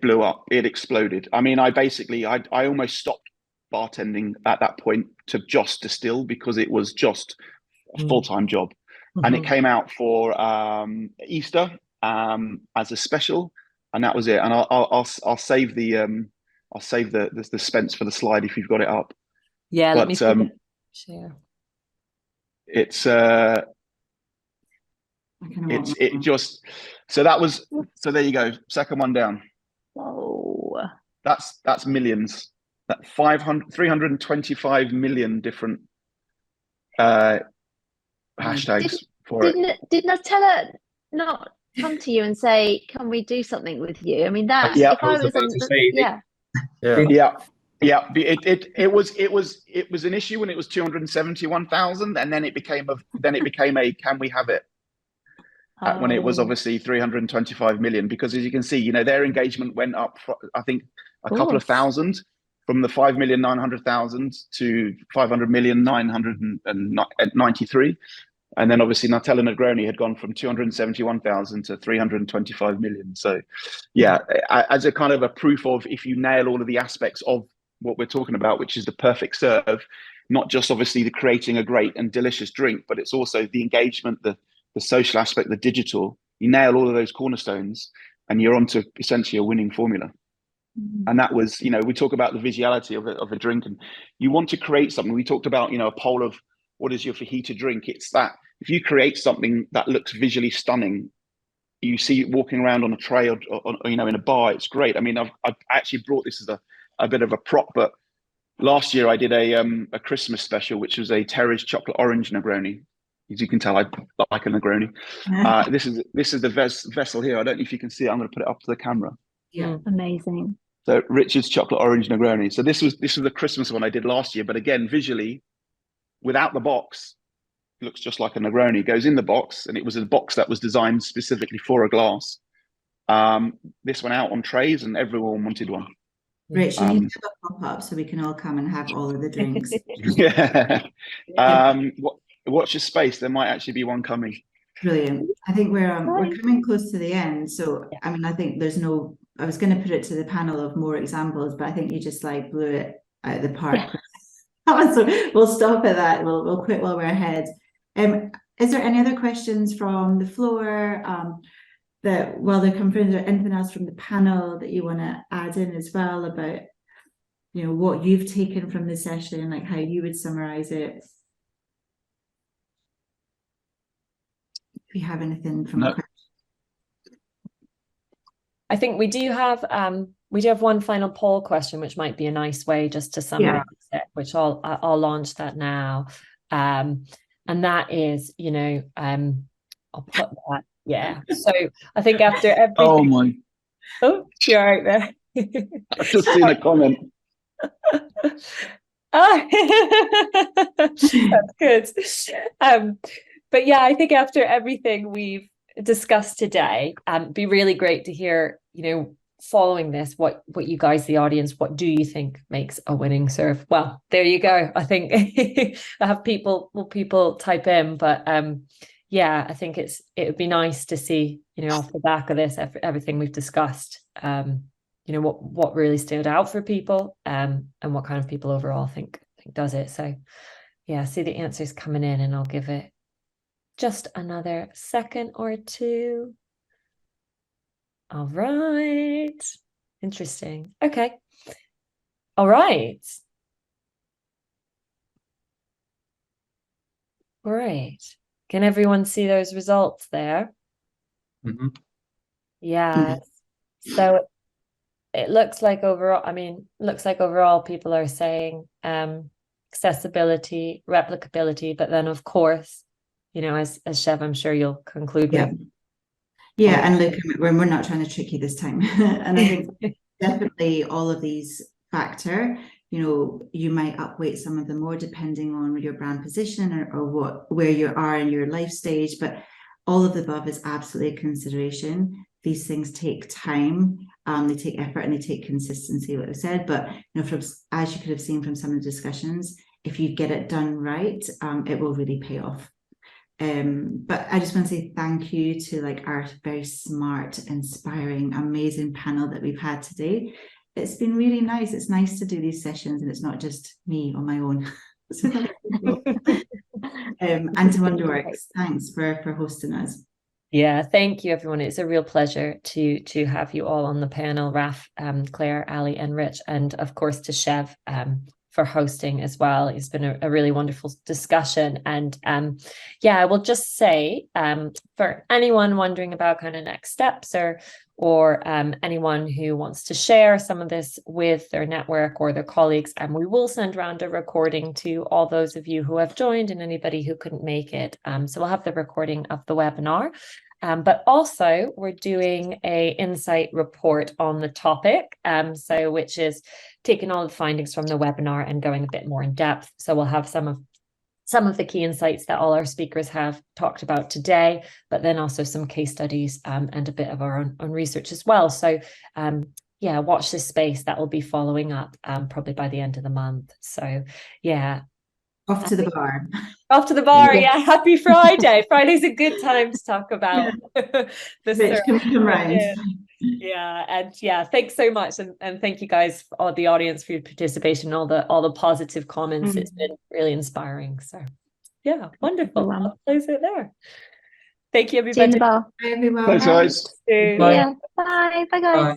blew up. It exploded. I mean, I almost stopped bartending at that point to just distill, because it was just a full-time job. And it came out for Easter as a special, and that was it. And I'll save the Spence for the slide if you've got it up. Yeah, but, let me share. So there you go. Second one down. Whoa. That's millions. That 325 million different hashtags Did Nutella not come to you and say, "Can we do something with you?" I mean, that's yeah. If I was Yeah. It was an issue when it was 271,000, and then it became a can we have it? when it was obviously 325 million, because as you can see, their engagement went up, I think, a couple of thousand, from the 5,900,000 to 500,993. And then obviously Nutella Negroni had gone from 271,000 to 325 million. So yeah, as a kind of a proof of, if you nail all of the aspects of what we're talking about, which is the perfect serve, not just obviously the creating a great and delicious drink, but it's also the engagement, the social aspect, the digital. You nail all of those cornerstones and you're onto essentially a winning formula. And that was, we talk about the visuality of a drink, and you want to create something. We talked about, a poll of what is your fajita drink. It's that if you create something that looks visually stunning, you see it walking around on a tray or in a bar, it's great. I mean, I've actually brought this as a bit of a prop, but last year I did a Christmas special, which was a Terry's chocolate orange Negroni. As you can tell, I like a Negroni. This is the vessel here. I don't know if you can see it. I'm going to put it up to the camera. Yeah, amazing. So Richard's chocolate orange Negroni. So this was the Christmas one I did last year, but again, visually, without the box, it looks just like a Negroni. It goes in the box, and it was a box that was designed specifically for a glass. This went out on trays, and everyone wanted one. Rich, you need to have a pop-up so we can all come and have all of the drinks. Yeah. Watch your space. There might actually be one coming. Brilliant. I think we're coming close to the end. So, I mean, I think I was going to put it to the panel of more examples, but I think you just blew it out of the park. So we'll stop at that. We'll quit while we're ahead. Is there any other questions from the floor? That while they're coming through, is there anything else from the panel that you want to add in as well about, what you've taken from the session, like how you would summarize it? If you have anything from the question. I think we do have one final poll question, which might be a nice way just to summarize it, which I'll launch that now. And that is, I'll put that. Yeah. So I think after every. Oh my. Oh, you're right there. I've just seen a comment. That's good. But yeah, I think after everything we've discussed today, it'd be really great to hear, following this, what you guys, the audience, what do you think makes a winning serve? Well, there you go. I think I have people type in, but yeah, I think it would be nice to see, off the back of this, everything we've discussed, what really stood out for people, and what kind of people overall think does it. So yeah, see the answers coming in, and I'll give it just another second or two. All right. Interesting. Okay. All right. Great. Can everyone see those results there? Mm-hmm. Yeah. So it looks like overall people are saying accessibility, replicability, but then of course, as Chev, I'm sure you'll conclude with. Yeah, and look, we're not trying to trick you this time. And I think definitely all of these factor, you might upweight some of them more depending on your brand position or where you are in your life stage, but all of the above is absolutely a consideration. These things take time, they take effort, and they take consistency, like I said, but as you could have seen from some of the discussions, if you get it done right, it will really pay off. But I just want to say thank you to our very smart, inspiring, amazing panel that we've had today. It's been really nice. It's nice to do these sessions, and it's not just me on my own. So and to WonderWorks, thanks for hosting us. Yeah, thank you, everyone. It's a real pleasure to have you all on the panel, Raf, Claire, Ali, and Rich, and of course to Chev for hosting as well. It's been a really wonderful discussion. And yeah, I will just say for anyone wondering about kind of next steps or anyone who wants to share some of this with their network or their colleagues, and we will send around a recording to all those of you who have joined and anybody who couldn't make it. So we'll have the recording of the webinar. But also we're doing a insight report on the topic, which is taking all the findings from the webinar and going a bit more in depth. So we'll have some of some of the key insights that all our speakers have talked about today, but then also some case studies and a bit of our own research as well. So yeah, watch this space. That will be following up probably by the end of the month. So yeah. Off to the bar. Off to the bar, yeah. Happy Friday. Friday's a good time to talk about the Rich, can we come round? Yeah, and yeah, thanks so much, and thank you guys, all the audience, for your participation, all the positive comments. It's been really inspiring. So yeah, wonderful. I'll close it there. Thank you, everybody. See you in the bar. Bye, everyone. Thanks, guys. Bye. Yeah. Bye. Bye, guys. Bye.